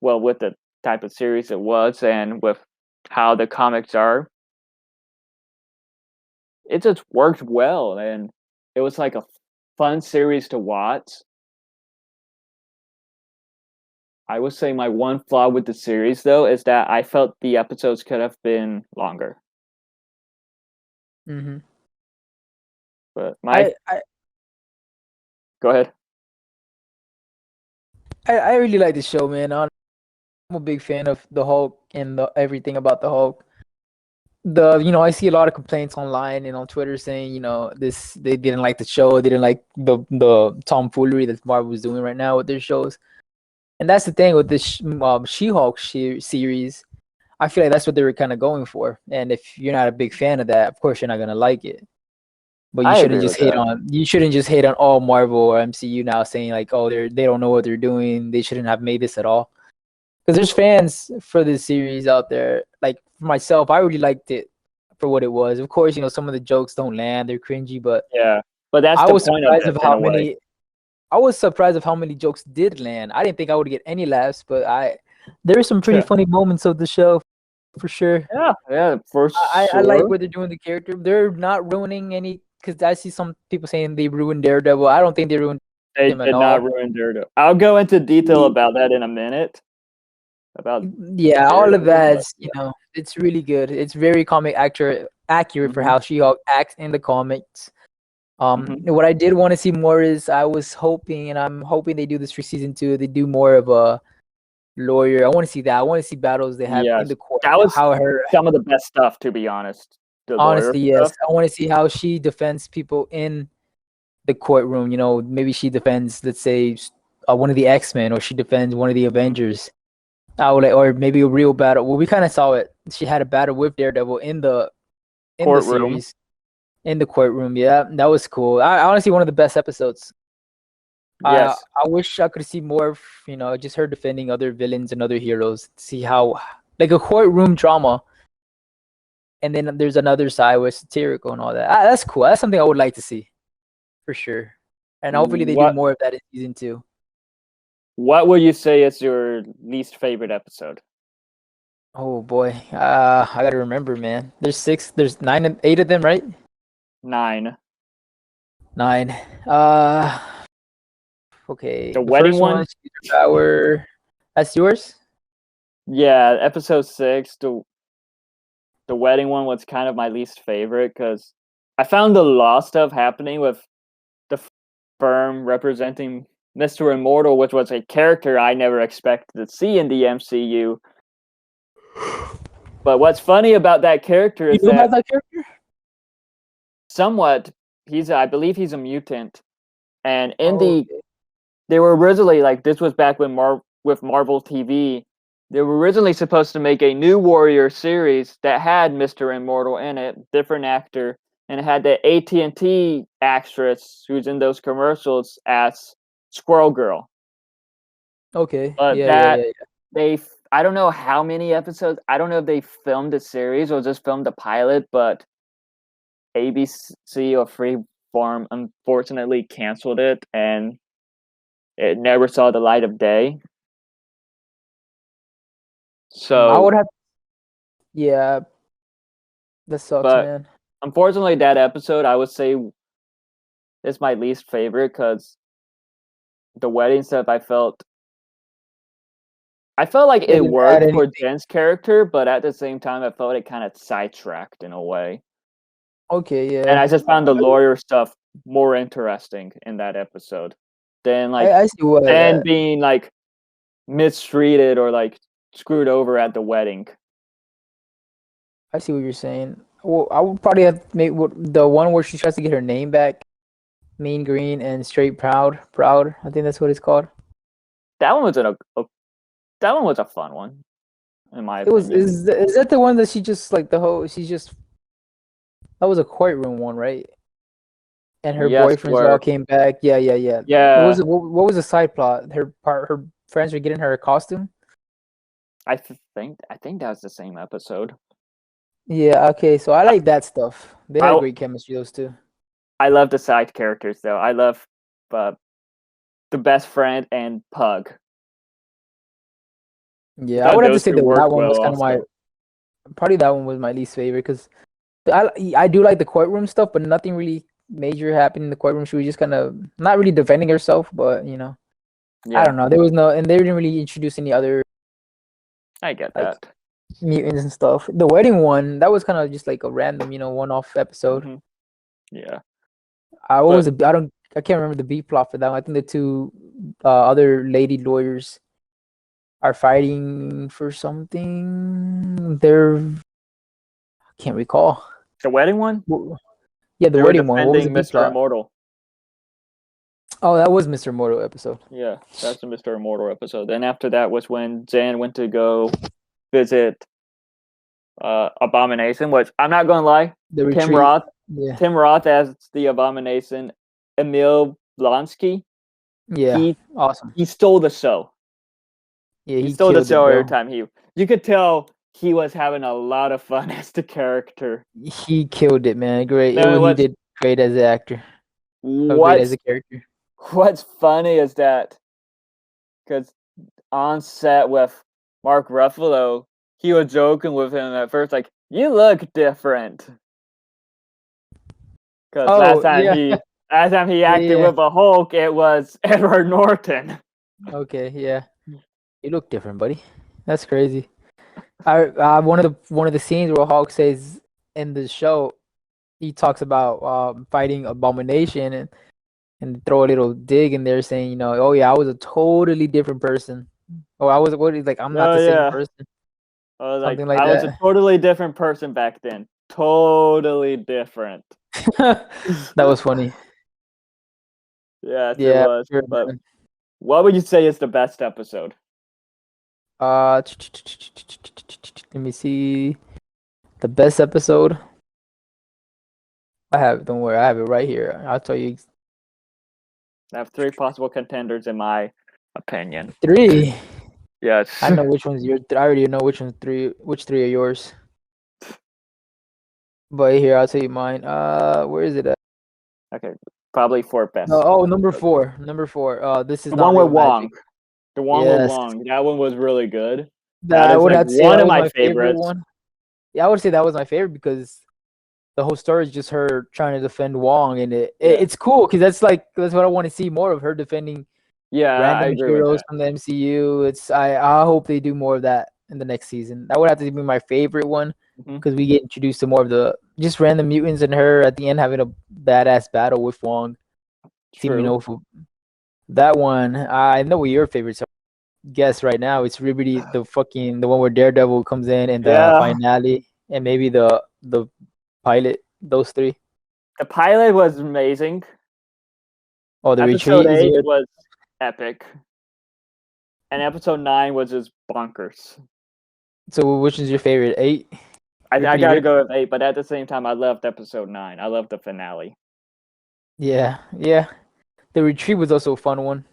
Well, with the type of series it was, and with how the comics are, it just worked well, and it was like a fun series to watch. I would say my one flaw with the series, though, is that I felt the episodes could have been longer. Hmm. But I, I go ahead. I really like the show, man. I'm a big fan of the Hulk and everything about the Hulk. I see a lot of complaints online and on Twitter saying, this they didn't like the show, they didn't like the tomfoolery that Marvel was doing right now with their shows. And that's the thing with this She-Hulk series. I feel like that's what they were kind of going for. And if you're not a big fan of that, of course you're not gonna like it. But I agree with that. you shouldn't just hate on all Marvel or MCU now, saying like, oh, they don't know what they're doing. They shouldn't have made this at all. Because there's fans for this series out there. Like for myself, I really liked it for what it was. Of course, some of the jokes don't land; they're cringy. But Yeah, but that's I the was point of surprised this of in how a way. many. I was surprised of how many jokes did land. I didn't think I would get any laughs, but there were some pretty Yeah, funny moments of the show for sure. yeah, for I like sure. what they're doing with the character. They're not ruining any because I see some people saying they ruined Daredevil. I don't think they ruined They him at did not all. ruin Daredevil. I'll go into detail about that in a minute about Yeah, all of Daredevil, but that's it's really good. It's very comic accurate for hmm how She-Hulk acts in the comics. hmm What I did want to see more is I was hoping, and I'm hoping they do this for season 2. They do more of a lawyer. I want to see that. I want to see battles they have in yes, the court. that was How her, some of the best stuff, to be honest. The lawyer honestly, yes, stuff. I want to see how she defends people in the courtroom. Maybe she defends, let's say, one of the X-Men, or she defends one of the Mhm. Avengers. I would like, or maybe a real battle. Well, we kind of saw it. She had a battle with Daredevil in the Courtroom. series, in the courtroom. Yeah, that was cool. I honestly one of the best episodes. Yes. I wish I could see more of, just her defending other villains and other heroes. See how, like a courtroom drama, and then there's another side where it's satirical and all that. That's cool. That's something I would like to see for sure. And hopefully they do What more of that in season 2. What would you say is your least favorite episode? Oh boy, I gotta remember, man. There's 8 of them, right? 9. 9. Okay. The The wedding first one? one, Caesar Power. That's yours? Yeah, episode 6. The wedding one was kind of my least favorite because I found the law stuff happening with the firm representing Mr. Immortal, which was a character I never expected to see in the MCU. But what's funny about that character You is knew about that that character? somewhat I believe he's a mutant, and Oh, okay. they were originally like this was back when with Marvel TV. They were originally supposed to make a new Warrior series that had Mr. Immortal in it, different actor, and it had the AT&T actress who's in those commercials as Squirrel Girl. Okay. But Yeah, yeah, yeah, yeah. I don't know how many episodes. I don't know if they filmed a series or just filmed a pilot, but ABC or Freeform unfortunately canceled it and it never saw the light of day. I would So, have. Yeah, that sucks, but man. unfortunately, that episode I would say is my least favorite because the wedding stuff I felt like It it didn't add worked for anything. Jen's character, but at the same time, I felt it kind of sidetracked in a way. Okay, And I yeah. just found the lawyer stuff more interesting in that episode than I see what than being like mistreated or like screwed over at the wedding. I see what you're saying. Well, I would probably have made the one where she tries to get her name back, Mean Green and Straight Proud. Proud. I think that's what it's called. That one was that one was a fun one, in my It was opinion. is that the one that she just like the whole she's just that was a courtroom one, right? And her Yes, boyfriends all where came back. Yeah, yeah, yeah. yeah, What was the side plot? Her friends were getting her a costume. I think that was the same episode. Yeah, okay. So I like that stuff. They had I great chemistry, those two. I love the side characters though. I love uh, the best friend and Pug. I Yeah, I thought would have to those say two that worked that one well was kind of my also. probably that one was my least favorite because I do like the courtroom stuff, but nothing really. major happened in the courtroom. She was just kind of not really defending herself, but I Yeah, don't know. There was no, and they didn't really introduce any other I get like that. mutants and stuff. The wedding one, that was kind of just like a random, one-off episode. Hmm. Yeah, What was but it? I can't remember the beat plot for that one. I think the two other lady lawyers are fighting for something. I can't recall. the wedding one, Yeah, the they were wedding one. What was the defending beat Mr. plot? Immortal. Oh, that was Mr. Morto episode. Yeah, that's the Mr. Immortal episode. Then after that was when Jan went to go visit Abomination, which I'm not gonna lie, The Tim retreat. Roth, Yeah. Tim Roth as the Abomination, Emil Blonsky, Yeah. he Awesome. he stole the show. Yeah, He he stole the killed it, show every bro. time you could tell he was having a lot of fun as the character. He killed it, man. Great. Then He did great as an actor. Oh, great as what's a character. what's funny is that because on set with Mark Ruffalo, he was joking with him at first, like, "You look different." Because Oh, yeah. last time he Yeah, acted yeah. with a Hulk, it was Edward Norton. Okay, yeah. You look different, buddy. That's crazy. One of the scenes where Hulk says in the show, he talks about fighting Abomination and throw a little dig in there saying, oh yeah, I was a totally different person. Oh, I was what he's like, I'm not Oh the same yeah, person. I was like, Something like I was a that. totally different person back then. Totally different. That was funny. Yes, it Yeah, was. sure, But man. what would you say is the best episode? Uh, let me see. The best episode. Don't worry, I have it right here. I'll tell you I have three possible contenders in my opinion. three. Yes. I know which one's yours. I already know which three are yours. But here, I'll tell you mine. Where is it at? Okay, probably four No, best. oh, number four. Number four. This is The not one with real Wong. magic. The one with Yes. Wong. That one was really good. That That I is would like have to say one that of was my my favorite favorites. one. Yeah, I would say that was my favorite because the whole story is just her trying to defend Wong, and Yeah. it's cool because that's what I want to see more of, her defending Yeah, I random agree with heroes that. from the MCU. I hope they do more of that in the next season. That would have to be my favorite one Hmm. because we get introduced to more of the just random mutants and her at the end having a badass battle with Wong. Teaming True. up with that one. I know what your favorites are. Guess right now it's Liberty, the one where Daredevil comes in and the Yeah. finale, and maybe the pilot. Those three. The pilot was amazing. Oh, the Episode retreat is 8 your. was epic. And episode 9 was just bonkers. So which is your favorite? 8. I Rippity gotta Rip. go with 8, but at the same time, I loved episode 9. I loved the finale. Yeah, yeah. The retreat was also a fun one.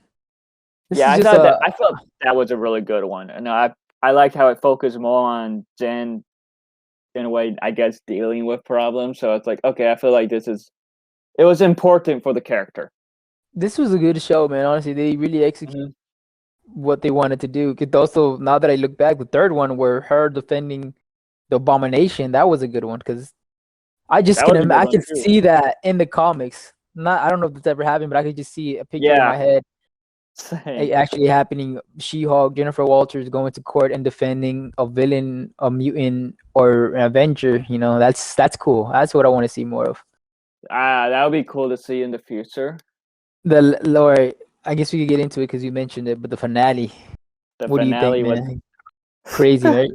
This Yeah, is just I felt that was a really good one. And I liked how it focused more on Jen in a way, I guess, dealing with problems. So it's like, okay, I feel like it was important for the character. this was a good show, man. Honestly, they really executed Hmm. what they wanted to do. Could also, now that I look back, the third one where her defending the Abomination, that was a good one because That was a good I one can too. see that in the comics. Not, I don't know if it's ever happened, but I could just see a picture in my Yeah, head same. actually happening. She-Hulk, Jennifer Walters going to court and defending a villain, a mutant, or an Avenger. That's cool. That's what I want to see more of. That would be cool to see in the future. The Lord, I guess we could get into it because you mentioned it, but the finale. The What do you think, finale was man? Crazy, right?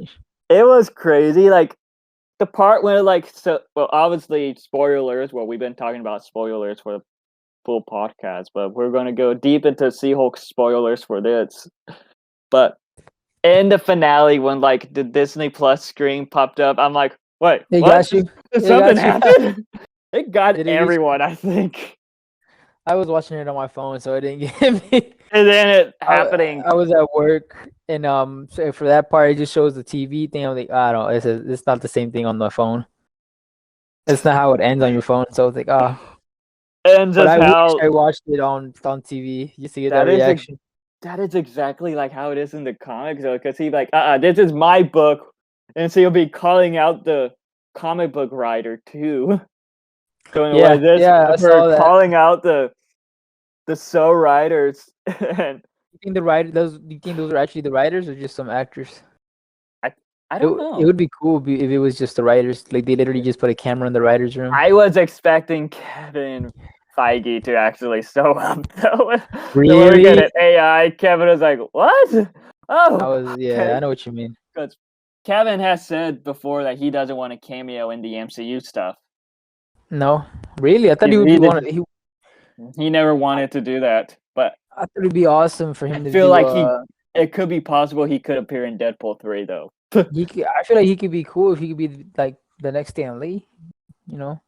it was crazy. Like the part where well, obviously spoilers. Well, we've been talking about spoilers for the full podcast, but we're going to go deep into She-Hulk spoilers for this. But in the finale, when like the Disney Plus screen popped up, I'm like, wait, They what? got you. Did They something got you. happen? It got Did it get you? everyone, I think. I was watching it on my phone, so it didn't get me. And then it I, happening. I was at work, and so for that part, it just shows the TV thing. I'm like, I don't know, it's not the same thing on my phone. It's not how it ends on your phone. So it's like, And but just I wish how I watched it on TV just to get that that is ex- reaction. that is exactly like how it is in the comics, though, because he's like, this is my book, and so he'll be calling out the comic book writer too. Going away. Yeah, This yeah, I of her saw that. calling out the so writers, and You think the writer those? Do you think those are actually the writers or just some actors? I I It don't it know. would be cool if it was just the writers. Like they literally just put a camera in the writers' room. I was expecting Kevin Feige to actually sew up though. So when we get Really? an AI, Kevin was like, "What? I Oh, was yeah, I okay." know what you mean. Because Kevin has said before that he doesn't want a cameo in the MCU stuff. No, really? I thought He he would he, be one. did, he never wanted to do that, but I thought it'd be awesome for I him to feel do. like it could be possible he could appear in Deadpool 3 though. I feel like he could be cool if he could be like the next Stan Lee. You know,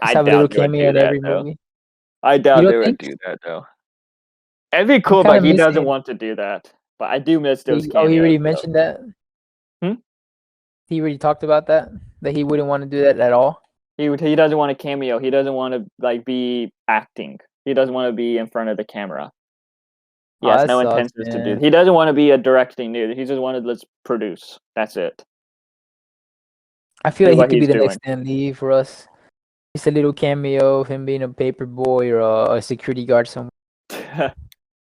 I just have a little doubt they would cameo do in that every though. movie. I You doubt don't they would think? do that though. It'd be I'm cool, kind but of he missing doesn't him. want to do that. But I do miss those He cameos already though. mentioned that. Hmm? He already talked about that he wouldn't want to do that at all. He doesn't want a cameo. He doesn't want to like be acting. He doesn't want to be in front of the camera. He Oh, has that no sucks, intentions to do. man. He doesn't want to be a directing dude. He just wanted let's produce. That's it. I feel Do like he what could be he's the next doing. Stan Lee for us. Just a little cameo of him being a paper boy or a security guard somewhere.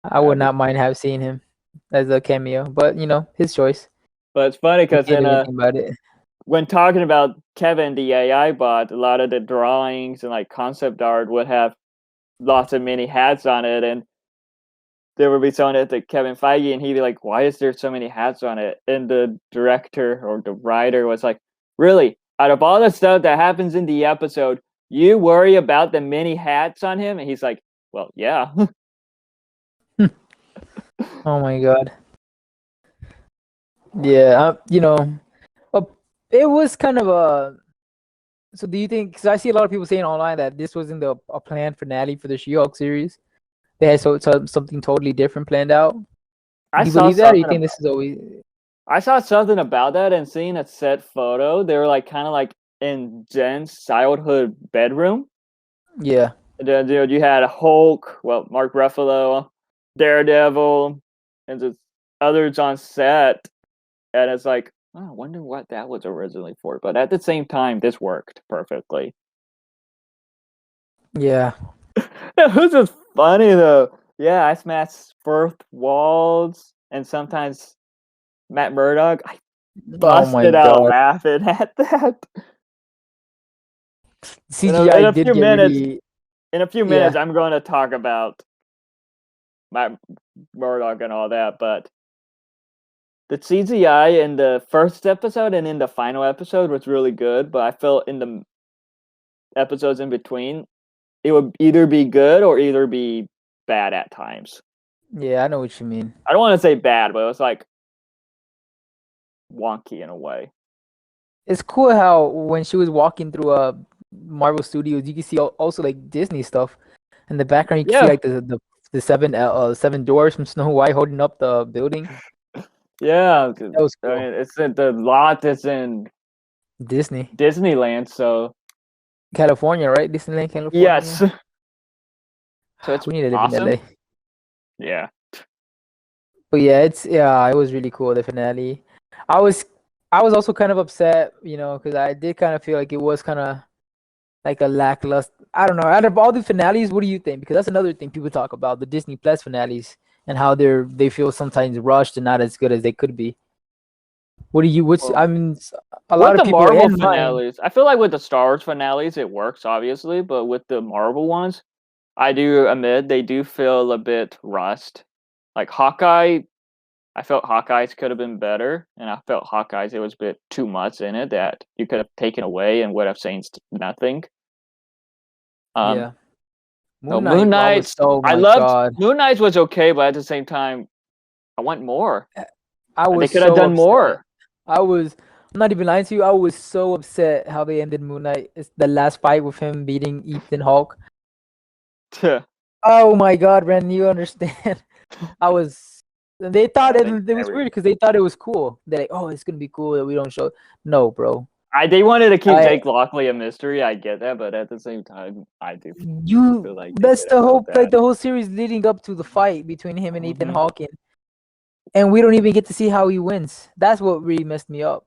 I would That'd be not mind cool. have seen him as a cameo, but his choice. But it's funny We because can't do anything about it. when talking about Kevin the AI bot, a lot of the drawings and like concept art would have lots of mini hats on it, and there would be someone at the Kevin Feige, and he'd be like, "Why is there so many hats on it?" And the director or the writer was like, "Really? Out of all the stuff that happens in the episode, you worry about the many hats on him?" And he's like, "Well, yeah." Oh my god. Yeah, uh, it was kind of a. So do you think? Because I see a lot of people saying online that this wasn't a planned finale for the She-Hulk series. They had something totally different planned out. I Do you saw believe that, or you something. think this is always? I saw something about that, and seeing a set photo, they were like kind of like in Jen's childhood bedroom. Yeah, Dude, you had Hulk, well, Mark Ruffalo, Daredevil, and just others on set, and it's like, oh, I wonder what that was originally for. But at the same time, this worked perfectly. yeah. It was just funny though. Yeah, I smashed fourth walls, and sometimes Matt Murdock. I Oh my busted out god, laughing at that. In CGI a did few get minutes, really. in a few minutes, Yeah, I'm going to talk about Matt Murdock and all that, but the CGI in the first episode and in the final episode was really good, but I felt in the episodes in between, it would either be good or either be bad at times. yeah. I know what you mean. I don't want to say bad, but it was like wonky in a way. It's cool how when she was walking through Marvel Studios, you can see also like Disney stuff in the background. You can see Yeah, like the seven dwarfs from Snow White holding up the building. yeah. That was I cool. mean, it's in the lot that's in Disney, Disneyland, so California, right? Disneyland, yes. California. So it's We need to live in awesome. LA. Yeah. But yeah, it was really cool, the finale. I was I was also kind of upset, because I did kind of feel like it was kind of like a lackluster. I don't know. Out of all the finales, what do you think? Because that's another thing people talk about, the Disney Plus finales and how they feel sometimes rushed and not as good as they could be. Well, I mean, a lot with of the people Marvel and mine. finales, I feel like with the Star Wars finales, it works obviously, but with the Marvel ones, I do admit they do feel a bit rust. Like Hawkeye, I felt Hawkeye's could have been better, and I felt Hawkeye's it was a bit too much in it that you could have taken away and would have changed nothing. Um, Yeah. no Moon Moon Knight, I was Knight. oh I my loved God. Moon Knight was okay, but at the same time, I want more. I They was could have so done upset. more. I'm not even lying to you. I was so upset how they ended Moon Knight. It's the last fight with him beating Ethan Hawke. Oh my God, Ren, you understand? I was. They thought They it was every weird because they thought it was cool. They're like, "Oh, it's gonna be cool that we don't show." No, bro. they wanted to keep I Jake Lockley a mystery. I get that, but at the same time, I do feel you. like they That's could have the built whole that. the whole series leading up to the fight between him and Ethan Hmm. Hawke, and we don't even get to see how he wins. That's what really messed me up.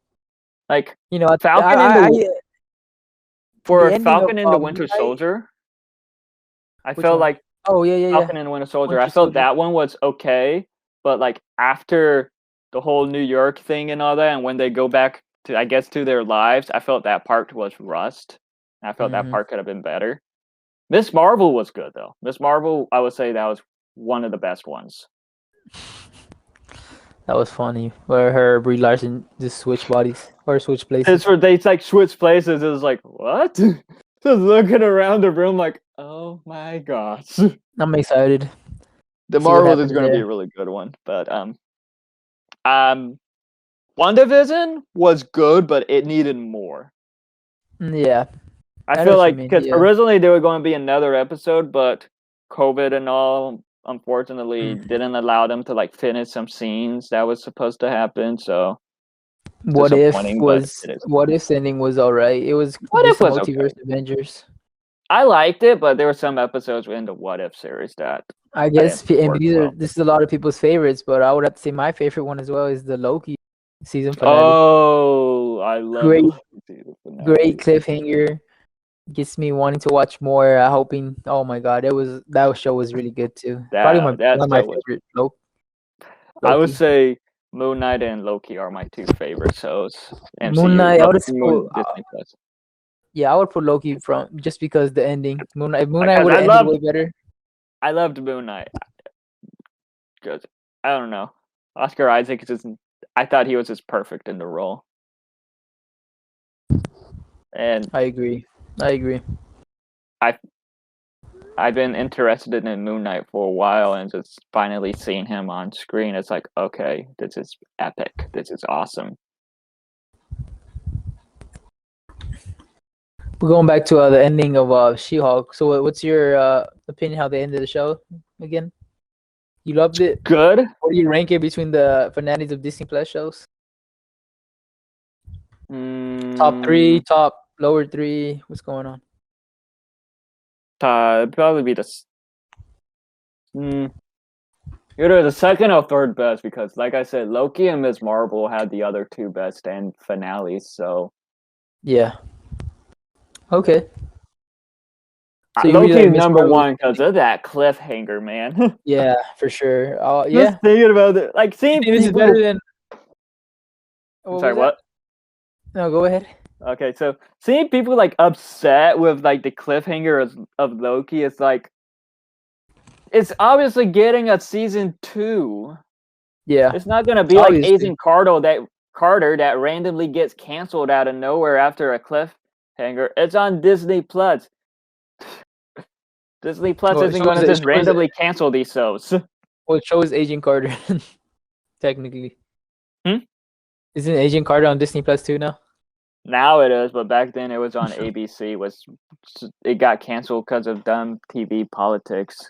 Like You know, I, Falcon and I, the I For the ending of Falcon and the Moon Winter Knight. Soldier, I Which felt one? like Oh yeah. Falcon and the Winter Soldier. I Winter felt Soldier. that one was okay, but like after the whole New York thing and all that, and when they go back to, I guess, to their lives, I felt that part was rust. I felt that Hmm. part could have been better. Miss Marvel was good though. Miss Marvel, I would say that was one of the best ones. That was funny. Where her Brie Larson just switch bodies or switch It's places. where they like switch places. It was like what? Just looking around the room like, oh my gosh. I'm excited. The See what Marvels is happens going to be there. a really good one, but um, WandaVision was good, but it needed more. Yeah, I I know feel what you like mean. because Yeah. originally there were going to be another episode, but COVID and all unfortunately Mm. didn't allow them to like finish some scenes that was supposed to happen. So it's What if disappointing, but was it is. what if's ending was all right. It was What If just a was okay. multiverse Avengers. I liked it, but there were some episodes in the What If series that I I didn't guess, think and worked well. this is a lot of people's favorites, but I would have to say my favorite one as well is the Loki season finale. Oh, I love the Great, Loki season great finale. cliffhanger. Gets me wanting to watch more. Hoping. Oh my god, that show was really good too. Probably That one of my show was. favorite I would Loki. say Moon Knight and Loki are my two favorite shows. Moon MCU, Knight. I would have Disney Plus. yeah, I would put Loki from just because the ending. Moon Knight Because would have ended way better. I loved Moon Knight. Because I don't know, Oscar Isaac is just. I thought he was just perfect in the role, and I agree. I agree. I I've been interested in Moon Knight for a while, and just finally seeing him on screen, it's like, okay, this is epic. This is awesome. We're going back to the ending of She-Hulk. So, what's your opinion how they ended the show again? You loved it. Good. What do you rank it between the finales of Disney Plus shows? Top three, top lower three. What's going on? Probably be either the second or third best, because, like I said, Loki and Ms. Marvel had the other two best end finales. So Yeah. Okay. So you really Loki like is Miss number Marvel? one because of that cliffhanger, man. Yeah, for sure. Just Yeah. thinking about it, like You seeing think this is better people. than I'm what sorry, was that? what? No, go ahead. Okay, so seeing people like upset with like the cliffhanger of Loki, it's like it's obviously getting a season 2. Yeah, It's not gonna be like obviously. Agent Carter that randomly gets canceled out of nowhere after a cliffhanger. It's on Disney Plus. Disney Plus Well, isn't gonna it just shows randomly cancel these shows. well, it shows Agent Carter technically. Hmm? Isn't Agent Carter on Disney Plus too now? Now it is, but back then it was on ABC. It got canceled because of dumb TV politics.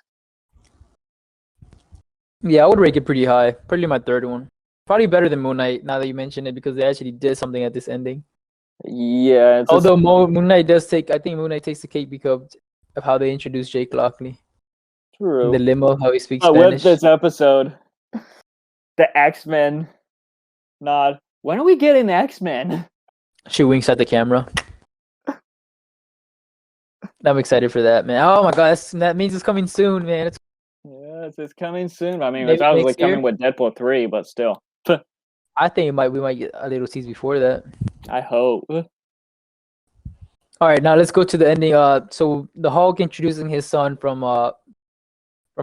Yeah, I would rate it pretty high. Probably my third one. Probably better than Moon Knight now that you mention it because they actually did something at this ending. Yeah, it's just Although Moon Knight I think Moon Knight takes the cake because of how they introduced Jake Lockley in the true. limo, how he speaks But with Spanish. this episode, the X-Men nod. When are we getting the X-Men? She winks at the camera. I'm excited for that, man. Oh my god, that means it's coming soon, man. Yeah, it's coming soon. I mean, it's Maybe obviously next year. coming with Deadpool 3, but still. I think we might get a little tease before that. I hope. All right, now let's go to the ending. So the Hulk introducing his son from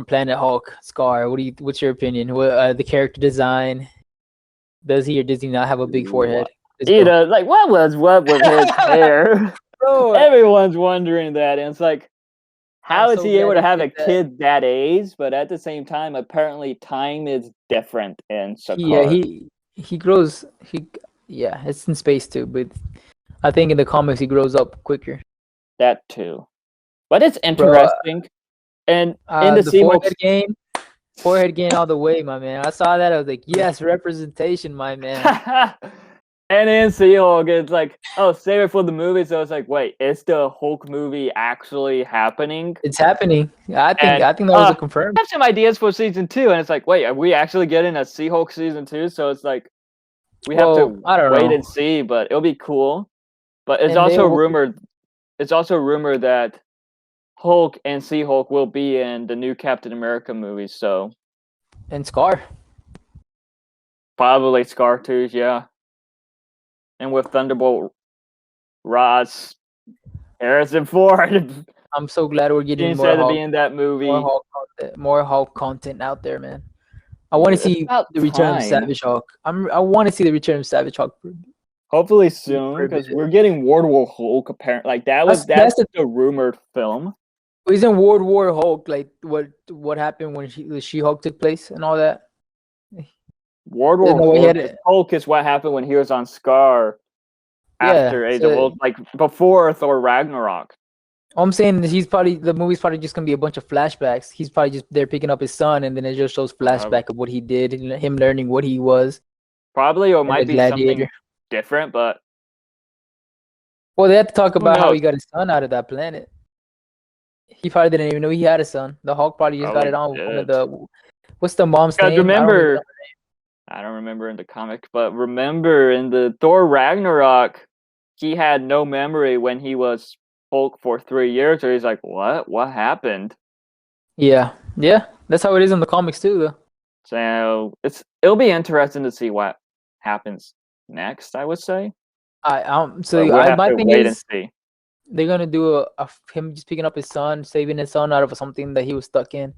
Planet Hulk, Scar. What's your opinion? The character design? Does he or does he not have a big forehead? Either, like, what with his hair? Bro, Everyone's wondering that, and it's like, I'm how is so he able glad to they have did a that. kid that age? But at the same time, apparently, time is different in Yeah, Sakaar. he grows. Yeah, it's in space too, but I think in the comics he grows up quicker. That too. But it's Bro, interesting. And in the the Seahawks. forehead gain all the way, my man. I saw that. I was like, yes, representation, my man. And in She-Hulk, it's like, oh, save it for the movie. So it's like, wait, is the Hulk movie actually happening? It's happening. And I think that was a confirmed. I have some ideas for season 2, and it's like, wait, are we actually getting a She-Hulk season 2? So it's like, we have to I don't wait know. and see, but it'll be cool. But it's And also rumored it's also rumored that Hulk and She-Hulk will be in the new Captain America movie, so And Scar. probably Scar too, yeah. And with Thunderbolt Ross, Harrison Ford, I'm so glad we're getting being more said to be Hulk, in that movie. More Hulk content out there, man. I want to It's see about the return of time. Savage Hulk. I want to see the return of Savage Hulk Hopefully soon, for a bit. because we're getting World War Hulk. Apparently, like that's the rumored film. Isn't World War Hulk like what happened when She-Hulk took place and all that? World No, War Hulk is what happened when he was on Scar yeah. after Age of So Ultron, like before Thor Ragnarok. I'm saying the movie's probably just gonna be a bunch of flashbacks. He's probably just there picking up his son, and then it just shows flashback of what he did, and him learning what he was. Probably, or it as a might be gladiator. something different, but Well, they had to talk who about how knows? he got his son out of that planet. He probably didn't even know he had a son. The Hulk probably just got Probably it on with one of did. the. What's the mom's Because name? remember, I don't remember in the comic, but remember in the Thor Ragnarok, he had no memory when he was Hulk for 3 years. So he's like, "What? What happened?" Yeah, that's how it is in the comics too, though. So it'll be interesting to see what happens next. I would say, but we'll have My to thing wait and is see. they're gonna do him just picking up his son, saving his son out of something that he was stuck in,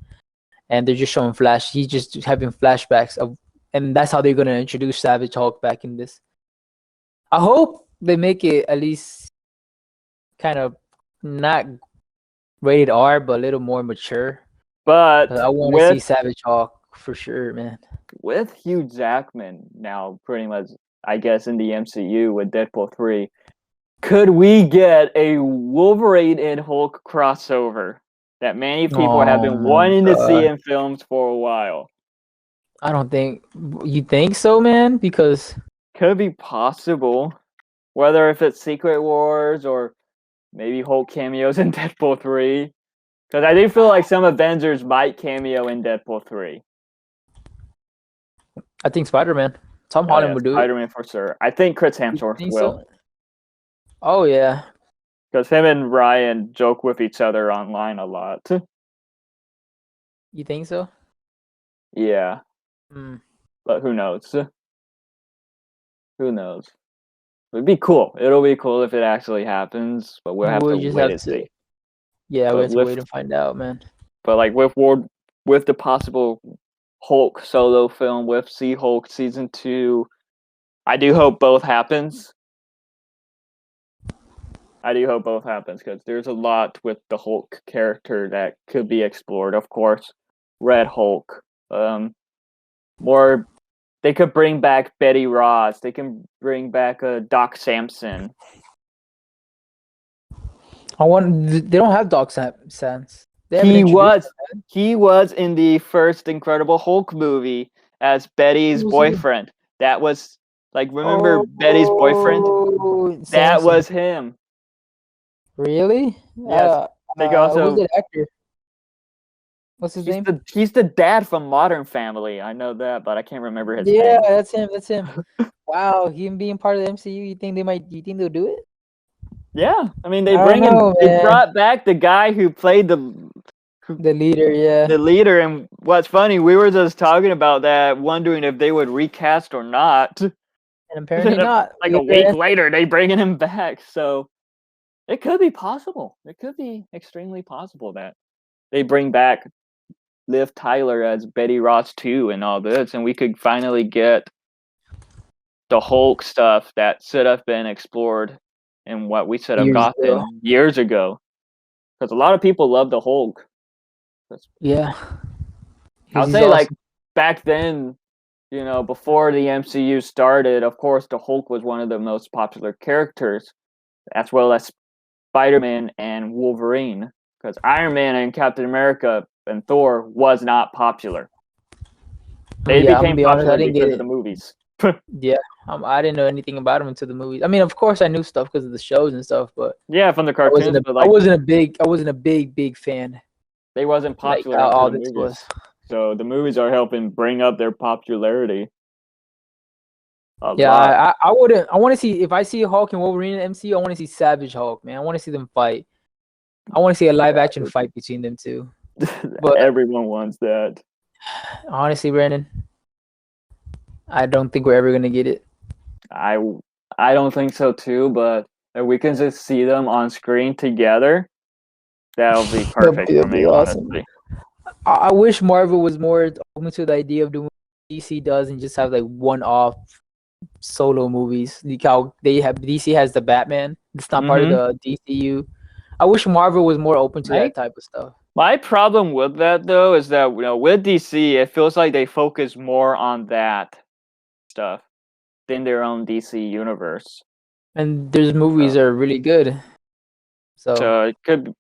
and they're just showing he's just having flashbacks of, and that's how they're gonna introduce Savage Hulk back in this. I hope they make it at least kind of not rated R, but a little more mature. But I want to see Savage Hulk for sure, man. With Hugh Jackman now pretty much, I guess, in the MCU with Deadpool 3, could we get a Wolverine and Hulk crossover that many people have been wanting to see in films for a while? I don't think you think so, man, because could be possible. Whether if it's Secret Wars or maybe Hulk cameos in Deadpool 3. Because I do feel like some Avengers might cameo in Deadpool 3. I think Spider-Man. Tom Holland would do Spider-Man for sure. I think Chris Hemsworth will. So? Oh, yeah. Because him and Ryan joke with each other online a lot. You think so? Yeah. Mm. But who knows? Who knows? It'd be cool. It'll be cool if it actually happens, but we'll have to wait and see. Yeah, we have to wait and find out, man. But like with the possible Hulk solo film with She-Hulk season 2, I do hope both happens. Because there's a lot with the Hulk character that could be explored. Of course, Red Hulk. More, they could bring back Betty Ross. They can bring back Doc Samson. They don't have Doc Samson. He was in the first Incredible Hulk movie as Betty's boyfriend. That was remember Betty's boyfriend? That was him. Really? Yes. Who's the actor? What's his name? He's the dad from Modern Family. I know that, but I can't remember his name. Yeah, that's him. Wow, him being part of the MCU, you think they'll do it? Yeah, I mean they brought back the guy who played the leader, yeah. The leader, and what's funny, we were just talking about that, wondering if they would recast or not. And apparently not. Like a week later, they bringing him back. So it could be possible. It could be extremely possible that they bring back Liv Tyler as Betty Ross 2 and all this, and we could finally get the Hulk stuff that should have been explored and what we should have gotten years ago. Because a lot of people love the Hulk. Yeah. I'll say back then, before the MCU started, of course, the Hulk was one of the most popular characters, as well as Spider-Man and Wolverine. Because Iron Man and Captain America and Thor was not popular. They became popular because of the movies. Yeah, I didn't know anything about them until the movies. I mean, of course, I knew stuff because of the shows and stuff, but yeah, from the cartoons. I wasn't a big fan. They wasn't popular until the movies. So the movies are helping bring up their popularity. a Yeah, lot. I wouldn't. I want to see if I see Hulk and Wolverine in the MCU. I want to see Savage Hulk, man. I want to see them fight. I want to see a live action fight between them two. But Everyone wants that. honestly, Brandon, I don't think we're ever gonna get it. I I don't think so too, but if we can just see them on screen together, that'll be perfect for That'd me, be awesome. honestly. I wish Marvel was more open to the idea of doing what DC does and just have like one-off solo movies. Like how they have DC has the Batman. It's not part of Mm-hmm. the DCU. I wish Marvel was more open to Right? that type of stuff. My problem with that though is that with DC, it feels like they focus more on that stuff than their own DC universe. And there's movies So, that are really good. So so it could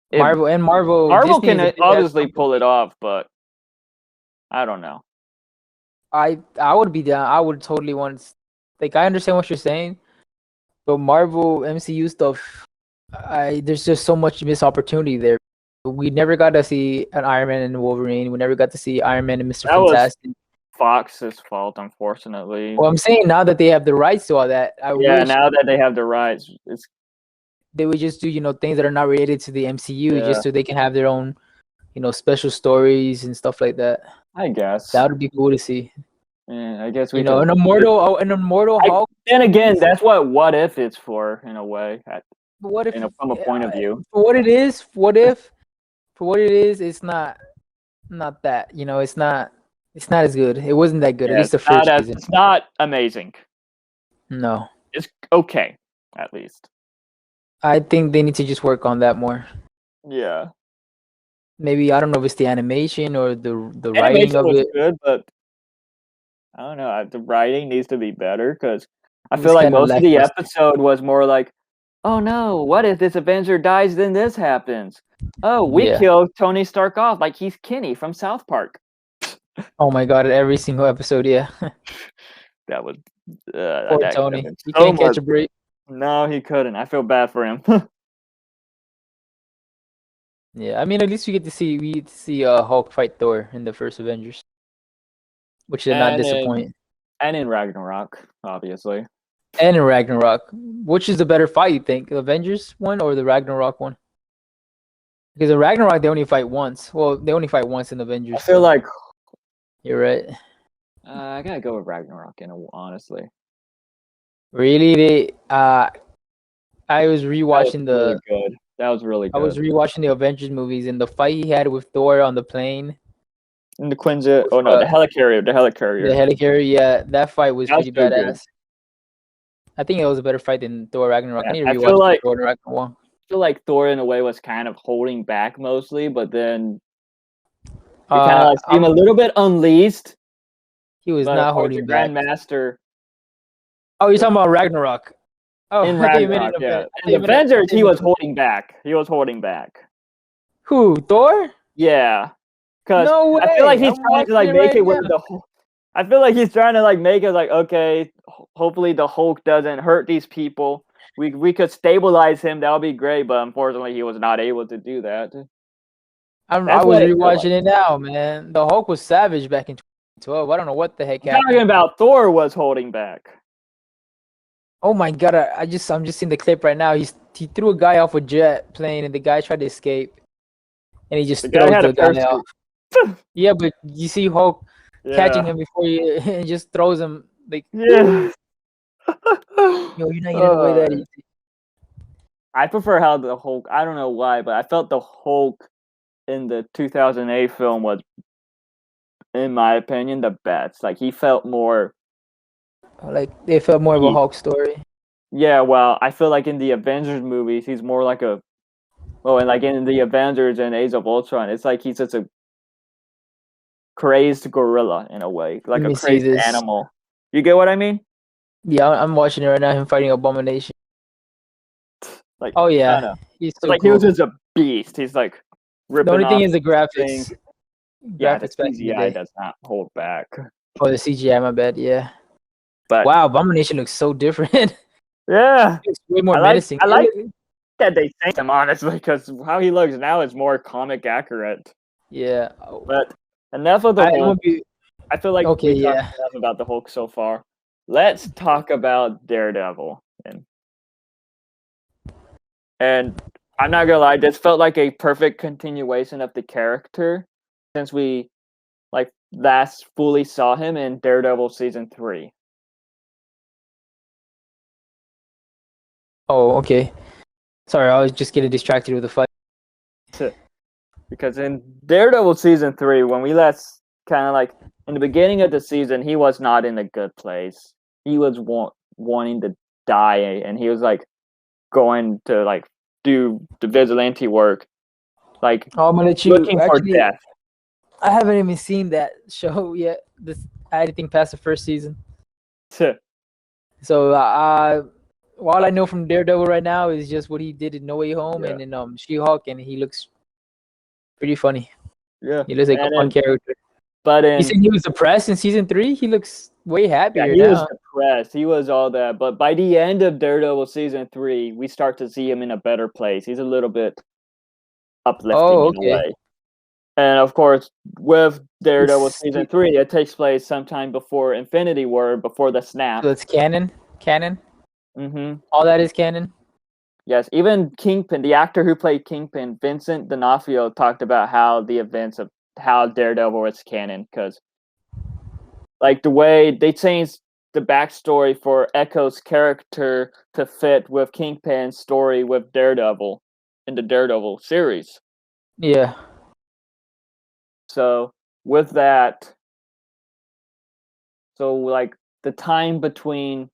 if Marvel Marvel Disney is a can big ass obviously company. pull it off, but I don't know. I would be down. I would totally want. Like I understand what you're saying, but Marvel MCU stuff, I there's just so much missed opportunity there. We never got to see an Iron Man and Wolverine. We never got to see Iron Man and Mr. That was Fantastic. Fox's fault, unfortunately. Well, I'm saying now that they have the rights to all that, I Yeah, wish now that they have the rights, it's they would just do things that are not related to the MCU, yeah, just so they can have their own special stories and stuff like that. I guess. That would be cool to see. Yeah, I guess we could. An immortal Hulk. Then again, that's what if it's for in a way, But what if, from a point of view. for what it is, for what it is, it's not that. It's not as good. It wasn't that good. At Yeah, least the first season. it's not amazing. No, It's okay, at least. I think they need to just work on that more. Yeah, Maybe I don't know if it's the animation or the writing animation of was it. good, but I don't know. The writing needs to be better because I It feel was like kind of most of the lackluster. episode was more like, "Oh no, what if this Avenger dies? Then this happens. Oh, we Yeah. kill Tony Stark off like he's Kenny from South Park." Oh my god! Every single episode, yeah. That was Poor that could have Tony. been He so can't catch much. a break. No, he couldn't. I feel bad for him. Yeah, I mean, at least we get to see Hulk fight Thor in the first Avengers, which did not and in disappoint. Ragnarok, obviously. And in Ragnarok, which is the better fight? You think the Avengers one or the Ragnarok one? Because in Ragnarok they only fight once. Well, they only fight once in Avengers. I feel like You're right. I gotta go with Ragnarok. Honestly, Really, I was that was rewatching really the good. That was really I good. was rewatching the Avengers movies, and the fight he had with Thor on the plane, And the Quinjet. Oh no, the helicarrier. The the helicarrier. helicarrier. Yeah, that fight was That was pretty so good. badass. I think it was a better fight than Thor Ragnarok. I Yeah, need to rewatch Thor Ragnarok. I feel like Thor in a way was kind of holding back mostly, but then you kind of like see him a little bit unleashed. He was But not of course, the holding back. Grandmaster Oh, you're talking about Ragnarok. Oh, in I thought you meant Ragnarok, in yeah. I thought In you meant Avengers, he was holding back. He was holding back. Who? Thor? Yeah, because No way. I feel like he's I'm trying to watching like it make right it where now. the whole. I feel like he's trying to like make it like okay, hopefully the Hulk doesn't hurt these people. We could stabilize him. That would be great, but unfortunately, he was not able to do that. I That's was what it felt rewatching like. it now, man. The Hulk was savage back in 2012. I don't know what the heck I'm talking happened. about Thor was holding back. Oh my god! I'm just seeing the clip right now. He threw a guy off a jet plane, and the guy tried to escape, and he The just guy throws had a the guy off. parachute. Yeah, but you see Hulk catching Yeah. him before he and just throws him like, Yeah. yo, you're not getting away that easy. I prefer how the Hulk. I don't know why, but I felt the Hulk in the 2008 film was, in my opinion, the best. Like he felt more. Like they felt more of a Hulk story. Yeah, well, I feel like in the Avengers movies, he's more like a. Well, and like in the Avengers and Age of Ultron, it's like he's just a crazed gorilla in a way, like Let a me see crazed this. animal. You get what I mean? Yeah, I'm watching it right now. Him fighting Abomination. Like, Oh I don't yeah, know. he's It's so like he cool. was just a beast. He's like The ripping only thing off is the things. graphics. Yeah, the Graphics back in the CGI day. does not hold back. Oh, the CGI, my bad. Yeah. But Wow, Abomination looks so different. yeah, It's way more I like menacing. I like that they changed him honestly because how he looks now is more comic accurate. Yeah. But enough of the I Hulk. won't be I feel like okay. we talked Yeah. enough about the Hulk so far. let's talk about Daredevil. And I'm not gonna lie, this felt like a perfect continuation of the character since we like last fully saw him in Daredevil season 3. Oh, okay. Sorry, I was just getting distracted with the fight. Because in Daredevil season 3, when we last kind of like in the beginning of the season, he was not in a good place. He was wanting to die, and he was like going to like do the vigilante work, like Oh, I'm gonna let you. looking for Actually, death. I haven't even seen that show yet. I didn't think past the first season. So, all I know from Daredevil right now is just what he did in No Way Home Yeah, and in She-Hulk, and he looks pretty funny. yeah. He looks like a And fun then, character. but You in said he was depressed in season 3. He looks way yeah, happier he was now. depressed. He was all that. But by the end of Daredevil season 3, we start to see him in a better place. He's a little bit uplifting Oh, in a okay. way. And of course, with Daredevil It's season 3, it takes place sometime before Infinity War, before the so snap. it's canon. Canon. Hmm. All that is canon. Yes, even Kingpin, the actor who played Kingpin, Vincent D'Onofrio, talked about how the events of how Daredevil is canon, because like the way they changed the backstory for Echo's character to fit with Kingpin's story with Daredevil in the Daredevil series. Yeah. So with that, so like the time between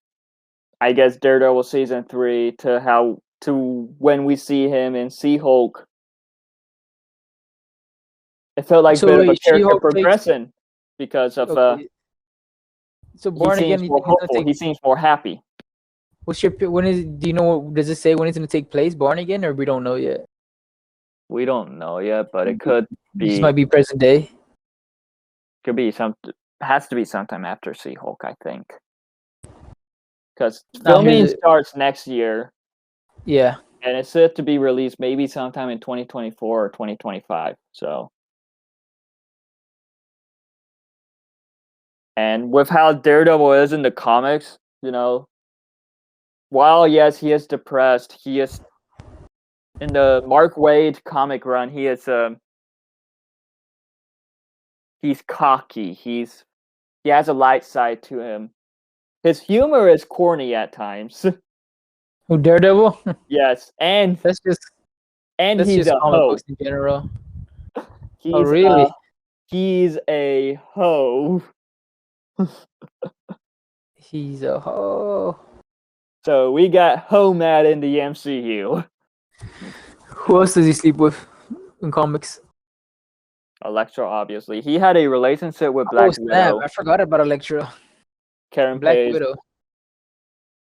I guess Daredevil season 3 to how to when we see him in She-Hulk, it felt like a So bit of a wait, character She-Hulk takes. progression because of Okay. So he Born seems Again, you more think it's gonna hopeful. take? He seems more happy. What's your when is? Do you know? Does it say when it's gonna take place? Born Again, or we don't know yet? We don't know yet, but it could It just might be be present day. some has to be sometime after She-Hulk, I think, because Here's filming it. starts next year Yeah. and it's set to be released maybe sometime in 2024 or 2025. So, and with how Daredevil is in the comics, while yes, he is depressed, he is in the Mark Waid comic run. He's cocky. He has a light side to him. His humor is corny at times. Who Daredevil? Yes, That's just and that's he's just a comic hoe. books in general. Oh, He's uh really? he's a hoe. He's a oh. So we got hoe mad in the MCU. Who else does he sleep with in comics? Electro, obviously, he had a relationship with Oh Black snap! Widow, I forgot about Electro. Karen Black Page. Widow.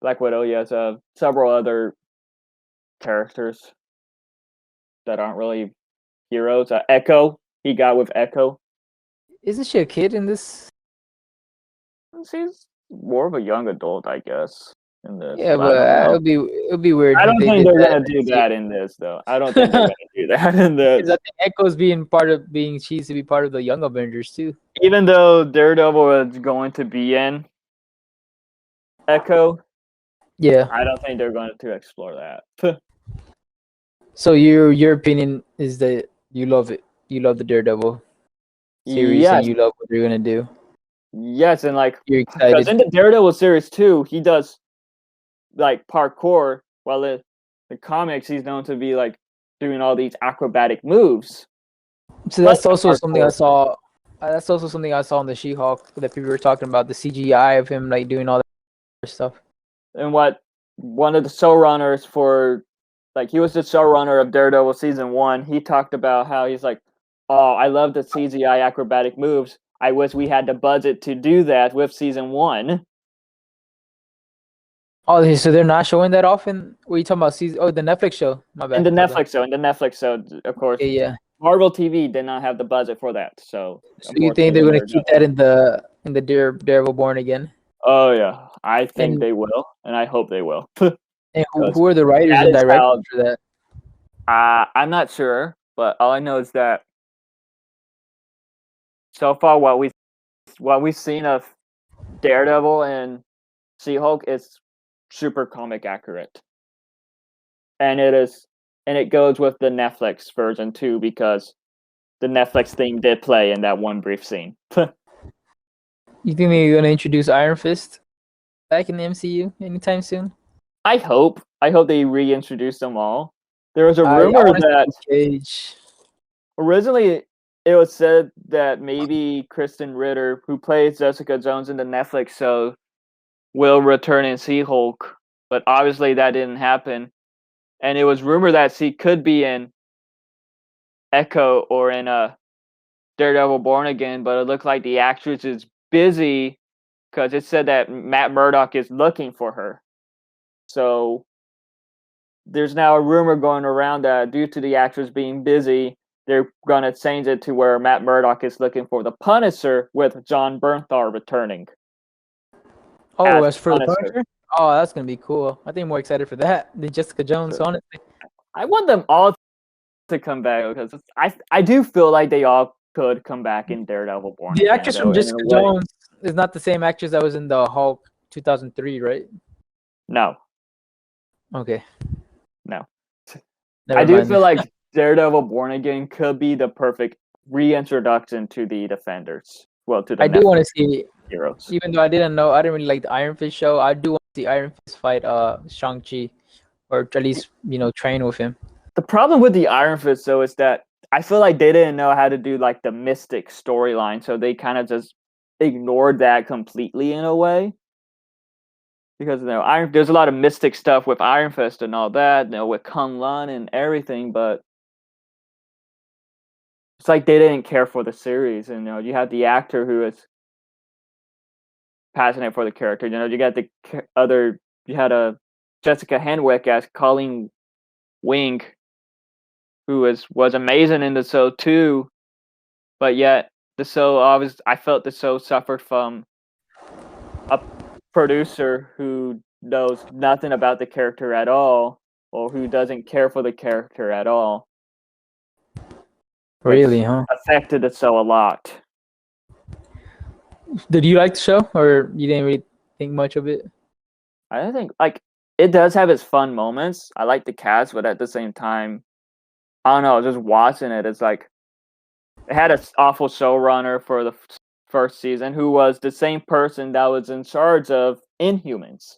Black Widow, yes, several other characters that aren't really heroes. Echo, he got with Echo. Isn't she a kid in this? She's more of a young adult, I guess, in this, Yeah, but I but don't know. it'll be weird I if don't they think did they're that. gonna do that in this, though. I don't think they're gonna do that in Because I this. think Echo's being part of being she used to be part of the Young Avengers too. Even though Daredevil is going to be in Echo, Yeah. I don't think they're going to explore that. So your opinion is that you love it. You love the Daredevil series and Yes, you love what they're gonna do. yes, and like You're because excited. in the Daredevil series too, he does like parkour, while in the comics he's known to be like doing all these acrobatic moves. So But that's also something I parkour. saw. That's also something I saw in the She-Hulk that people were talking about the CGI of him like doing all that stuff. And what one of the showrunners for like he was the showrunner of Daredevil season 1, he talked about how he's like, "Oh, I love the CGI acrobatic moves. I wish we had the budget to do that with season 1." Oh, so they're not showing that often. What are you talking about? Season? Oh, the Netflix show. My In bad. the My bad. Netflix show, of course, Okay, yeah. Marvel TV did not have the budget for that. So, So you think unfortunately, they're they gonna never keep got that that. in the Daredevil Born Again? Oh yeah, I think And they will, and I hope they will, and because who are the writers that and is directors how. for that? I'm not sure, but all I know is that so far what we've seen of Daredevil and She-Hulk is super comic accurate, and it goes with the Netflix version too because the Netflix theme did play in that one brief scene. You think they're gonna introduce Iron Fist back in the MCU anytime soon? I hope. I hope they reintroduce them all. There was a I rumor want to that see Cage. originally it was said that maybe Kristen Ritter, who plays Jessica Jones in the Netflix show, will return in She-Hulk, but obviously that didn't happen. And it was rumored that she could be in Echo or in Daredevil Born Again, but it looked like the actress is busy because it said that Matt Murdock is looking for her. So there's now a rumor going around that due to the actress being busy, they're going to change it to where Matt Murdock is looking for the Punisher with John Bernthal returning Oh, as as for the Punisher. Punisher? Oh, that's gonna be cool. I think I'm more excited for that than Jessica Jones, So honestly. I want them all to come back because I do feel like they all could come back in Daredevil Born The Again, actress from though, in a Jessica way. Jones is not the same actress that was in the Hulk 2003, right? No, Okay, no. I never do mind feel then. like Daredevil Born Again could be the perfect reintroduction to the Defenders. Well, to the I do want Netflix to see, heroes. even though I didn't know, I didn't really like the Iron Fist show. I do want to see Iron Fist fight Shang-Chi, or at least train with him. The problem with the Iron Fist, though, is that I feel like they didn't know how to do like the Mystic storyline, so they kind of just ignored that completely in a way. Because there's a lot of Mystic stuff with Iron Fist and all that, with Kung Lun and everything, but it's like they didn't care for the series. And you have the actor who is passionate for the character. You got you had a Jessica Henwick as Colleen Wing, who was amazing in the show too, but yet the show I felt the show suffered from a producer who knows nothing about the character at all, or who doesn't care for the character at all, Really, which huh? affected the show a lot. Did you like the show, or you didn't really think much of it? I think like it does have its fun moments. I like the cast, but at the same time, I don't know. Just watching it, it's like it had an awful showrunner for the first season, who was the same person that was in charge of Inhumans.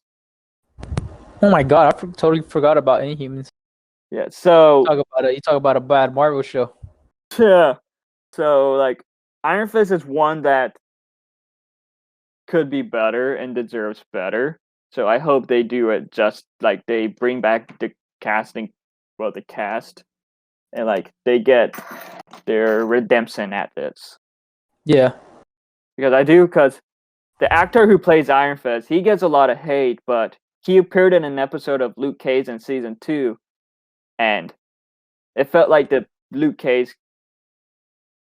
Oh my god, totally forgot about Inhumans. Yeah, so You talk about a bad Marvel show. yeah, so like Iron Fist is one that could be better and deserves better. So I hope they do it just like they bring back the the cast, and like they get their redemption at this. Yeah. Because the actor who plays Iron Fist, he gets a lot of hate, but he appeared in an episode of Luke Cage in season 2, and it felt like the Luke Cage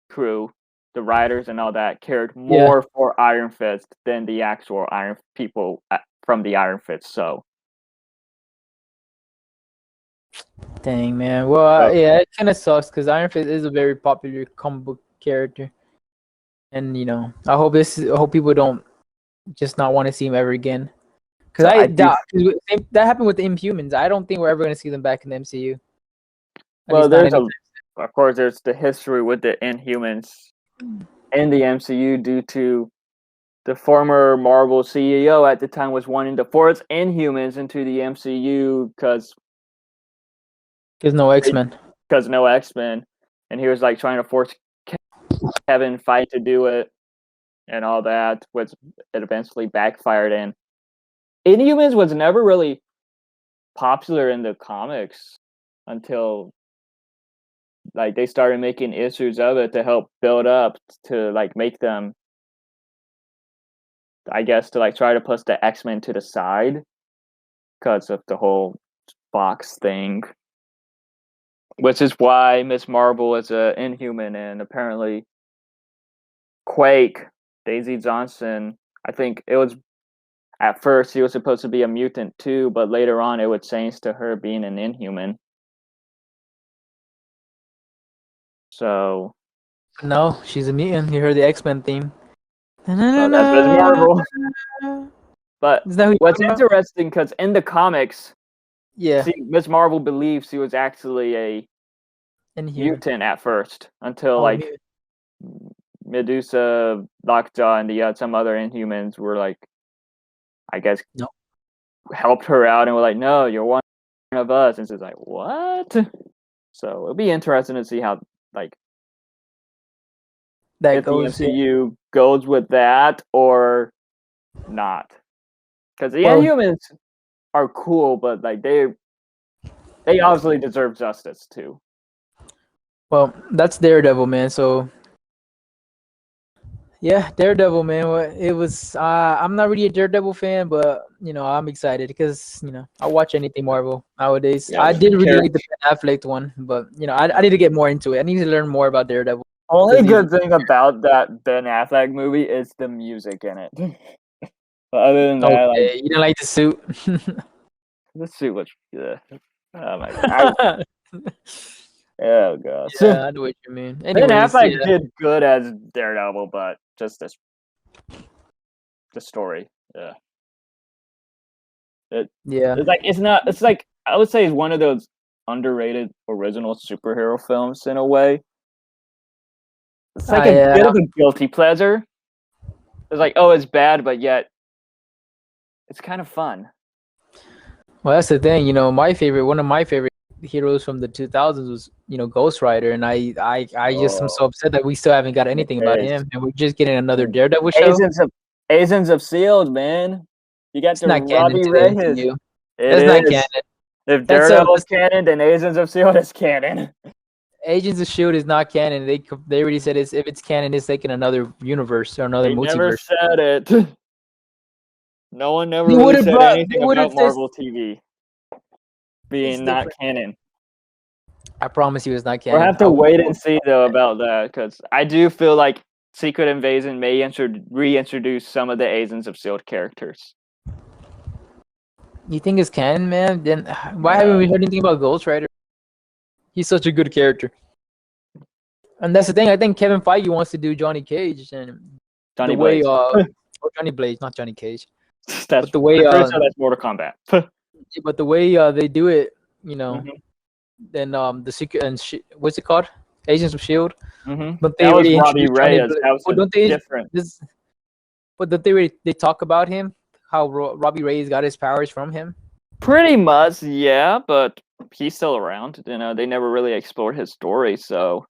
crew, the writers and all that, cared Yeah. more for Iron Fist than the actual Iron people from the Iron Fist. So, Dang, man. Well, yeah, it kind of sucks because Iron Fist is a very popular comic book character, and I hope people don't just not want to see him ever again. Because so I I do. doubt 'cause that happened with the Inhumans. I don't think we're ever gonna see them back in the MCU. At Well, least not anytime. of course, there's the history with the Inhumans in the MCU due to the former Marvel CEO at the time was wanting to force Inhumans into the MCU There's no X-Men. because no X-Men, and he was like trying to force Kevin Feige to do it and all that, which it eventually backfired in. Inhumans was never really popular in the comics until like they started making issues of it to help build up to like make them, I guess, to like try to push the X-Men to the side because of the whole Fox thing, which is why Miss Marvel is a Inhuman, and apparently Quake, Daisy Johnson, I think it was at first she was supposed to be a mutant too, but later on it would change to her being an Inhuman. So No, she's a mutant. You heard the X-Men theme. well, that's Miss Marvel. But Isn't that who you're what's talking about? interesting, because in the comics, Yeah, see, Miss Marvel believes he was actually a Inhuman. mutant at first, until Oh, like Medusa, Lockjaw, and some other Inhumans were like, I guess, no. helped her out and were like, "No, you're one of us." And she's like, "What?" So it'll be interesting to see how, like, That if the goes. Yeah. MCU goes with that or not. Because the Well, Inhumans are cool, but like they obviously deserve justice too. well, that's Daredevil, man. So yeah, Daredevil, man. It was. I'm not really a Daredevil fan, but I'm excited because I watch anything Marvel nowadays. Yeah, I the did really like character. the Ben Affleck one, but I need to get more into it. I need to learn more about Daredevil Only because he's. good thing about that Ben Affleck movie is the music in it. But other than that, like, Okay, you didn't like the suit. the suit was. Oh my god! Oh gosh. Yeah, I know what you mean. Ben Anyways, Affleck yeah, did good as Daredevil, but just the story. Yeah. It yeah. it's like it's not it's like I would say it's one of those underrated original superhero films in a way. It's like a Yeah. bit of a guilty pleasure. It's like, oh, it's bad, but yet it's kind of fun. Well, that's the thing. One of my favorite heroes from the 2000s was, Ghost Rider, and I just am so Oh, upset that we still haven't got it anything about is. him, and we're just getting another Daredevil show. Agents of Agents of Shield, man. You got It's the not canon Robbie to the Reyes. MCU. It That's not is. canon. If That's Daredevil is canon, then Agents of Shield is canon. Agents of Shield is not canon. They already said if it's canon, it's like in another universe or another They never multiverse. said it. No one never They would really have said brought. They anything would have about just. Marvel TV It's being not different. canon. I promise you, it's not We'll canon. have to wait and see though about that, because I do feel like Secret Invasion may reintroduce some of the Agents of Shield characters. You think it's canon, man? Then why haven't Yeah, we heard anything about Ghost Rider? He's such a good character. And that's the thing. I think Kevin Feige wants to do Johnny Cage, and the Johnny way Blaze. or Johnny Blaze, not Johnny Cage, but That's the way I'm pretty sure that's Mortal Kombat. they do it, hmm then the secret and what's it called? Agents of Shield. But they That was already Robbie introduced Johnny Reyes. Blaze. That was But a don't they different. this? But don't they already, they talk about him? How Robbie Reyes got his powers from him? Pretty much, yeah, but he's still around. They never really explored his story, so.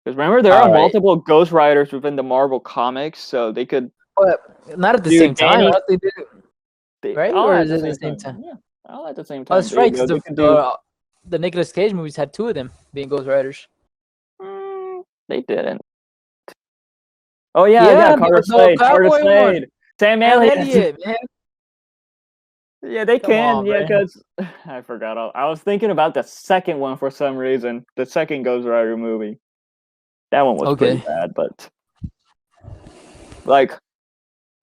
Because remember, there are All right, multiple Ghost Riders within the Marvel comics, so they could but not at the do same time. I Danny. don't think right? All Or at is the it at the same same time. time? Yeah, all at the same Oh, time. that's There you right. go. Because They could do. the Nicolas Cage movies had two of them being Ghost Riders. They didn't. Oh yeah, Yeah, Carter the Slade, Carter cowboy one. Slade, Sam Sam Elliott. Elliott, man. Yeah, they Come can. on, Yeah, man. because I forgot. I was thinking about the second one for some reason. The second Ghost Rider movie. That one was pretty Okay. bad, but like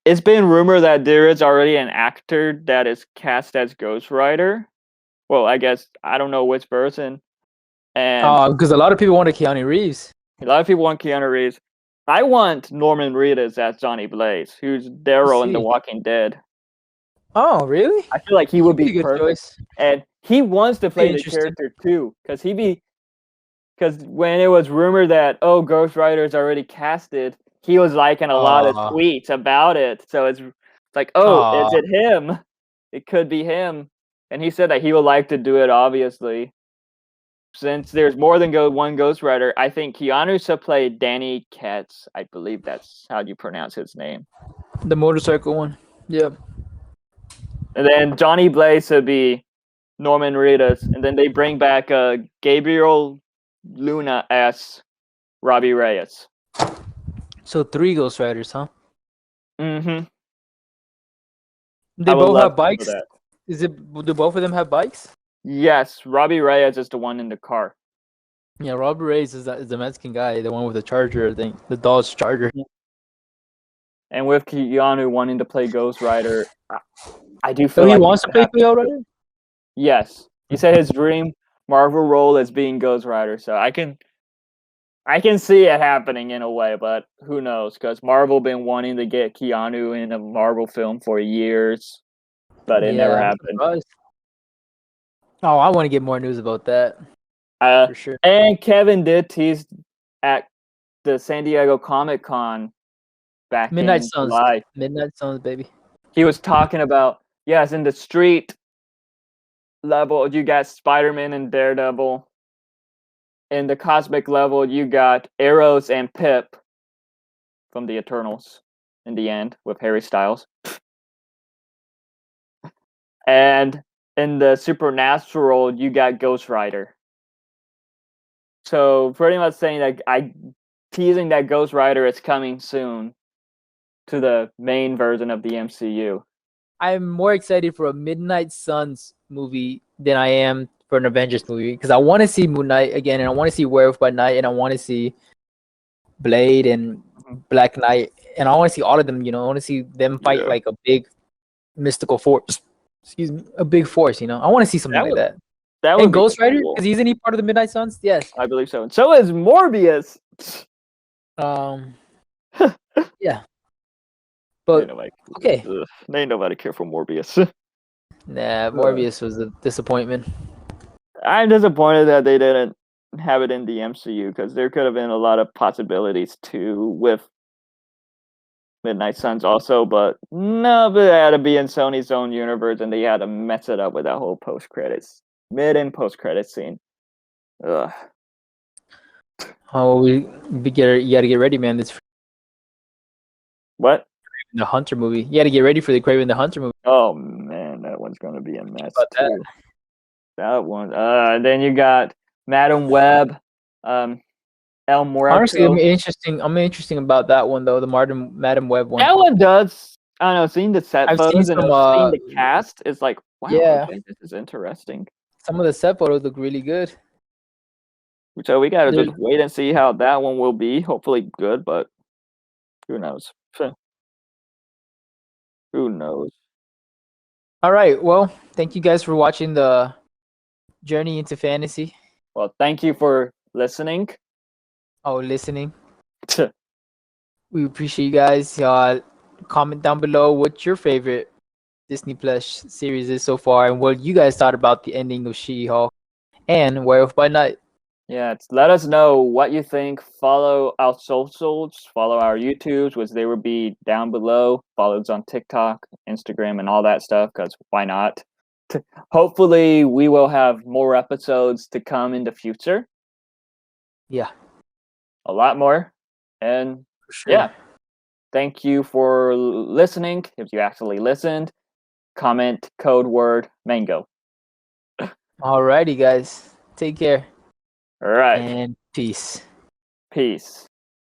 it's been rumored that there is already an actor that is cast as Ghost Rider. Well, I guess I don't know which person. And Because a lot of people wanted Keanu Reeves. a lot of people want Keanu Reeves. I want Norman Reedus as Johnny Blaze, who's Let's Daryl in The see. Walking Dead. Oh, really? I feel like he would He'd be be a good perfect, choice. and he wants to Be play the interesting. character too, because when it was rumored that Ghost Rider's already casted, he was liking a lot of Uh, tweets about it. So it's like, oh, is uh, it him? It could be him, and he said that he would like to do it. Obviously, since there's more than one Ghost Rider, I think Keanu should play Danny Katz. I believe that's how you pronounce his name. the motorcycle one. Yeah. And then Johnny Blaze would be Norman Reedus, and then they bring back Gabriel Luna as Robbie Reyes. So three Ghost Riders, huh? Mm-hmm. They I would both love have to know bikes. that. Do both of them have bikes? Yes, Robbie Reyes is the one in the car. Yeah, Robert Reyes is the Mexican guy, the one with the Charger, I think, the Dodge Charger. And with Keanu wanting to play Ghost Rider, I do So feel he like wants to play Cleo Rider? yes. He said his dream Marvel role is being Ghost Rider, so I can I can see it happening in a way, but who knows? Because Marvel been wanting to get Keanu in a Marvel film for years, but it never Yeah, I'm happened. surprised. Oh, I want to get more news about that Uh, for sure. and Kevin did tease at the San Diego Comic Con back Midnight in Suns, July. Midnight Suns, baby. He was talking about, yes, in the street level, you got Spider-Man and Daredevil. In the cosmic level, you got Arrows and Pip from the Eternals in the end with Harry Styles. And in the supernatural, you got Ghost Rider. So pretty much saying that I teasing that Ghost Rider is coming soon to the main version of the MCU. I'm more excited for a Midnight Suns movie than I am for an Avengers movie because I want to see Moon Knight again, and I want to see Werewolf by Night, and I want to see Blade and Black Knight, and I want to see all of them. I want to see them fight Yeah. like a big mystical force. Excuse me, a big force. I want to see something like that. That would And be Ghost Rider, cool. because isn't he part of the Midnight Suns? Yes. I believe so. And so is Morbius. Yeah. But okay. Ain't nobody care for Morbius. Nah, Morbius was a disappointment. I'm disappointed that they didn't have it in the MCU because there could have been a lot of possibilities too with Midnight Suns also, but no, but it had to be in Sony's own universe and they had to mess it up with that whole mid and post credits scene. Ugh. Oh, you gotta get ready, man. It's What? the Hunter movie. You gotta get ready for the Craven the Hunter movie. Oh man, that one's gonna be a mess About too. That one. Then you got Madam Web, El Muerto. Honestly, I'm interesting about that one though. The Madam Web one. That one does. I don't know. Seeing the set I've photos seen and some. seeing the cast, it's like, wow, Yeah. okay, this is interesting. Some of the set photos look really good. So we gotta just wait and see how that one will be. Hopefully good, but who knows? Who knows? All right. Well, thank you guys for watching the Journey into Fantasy. Well, thank you for listening. Oh, listening. We appreciate you guys. Comment down below what your favorite Disney Plus series is so far, and what you guys thought about the ending of She-Hulk and Werewolf by Night. Yeah, let us know what you think. Follow our socials, follow our YouTubes, which they will be down below. Follow us on TikTok, Instagram, and all that stuff, because why not? Hopefully, we will have more episodes to come in the future. Yeah. A lot more. And Sure. yeah, thank you for listening. If you actually listened, comment code word mango. Alrighty, guys. Take care. All right. And peace. Peace.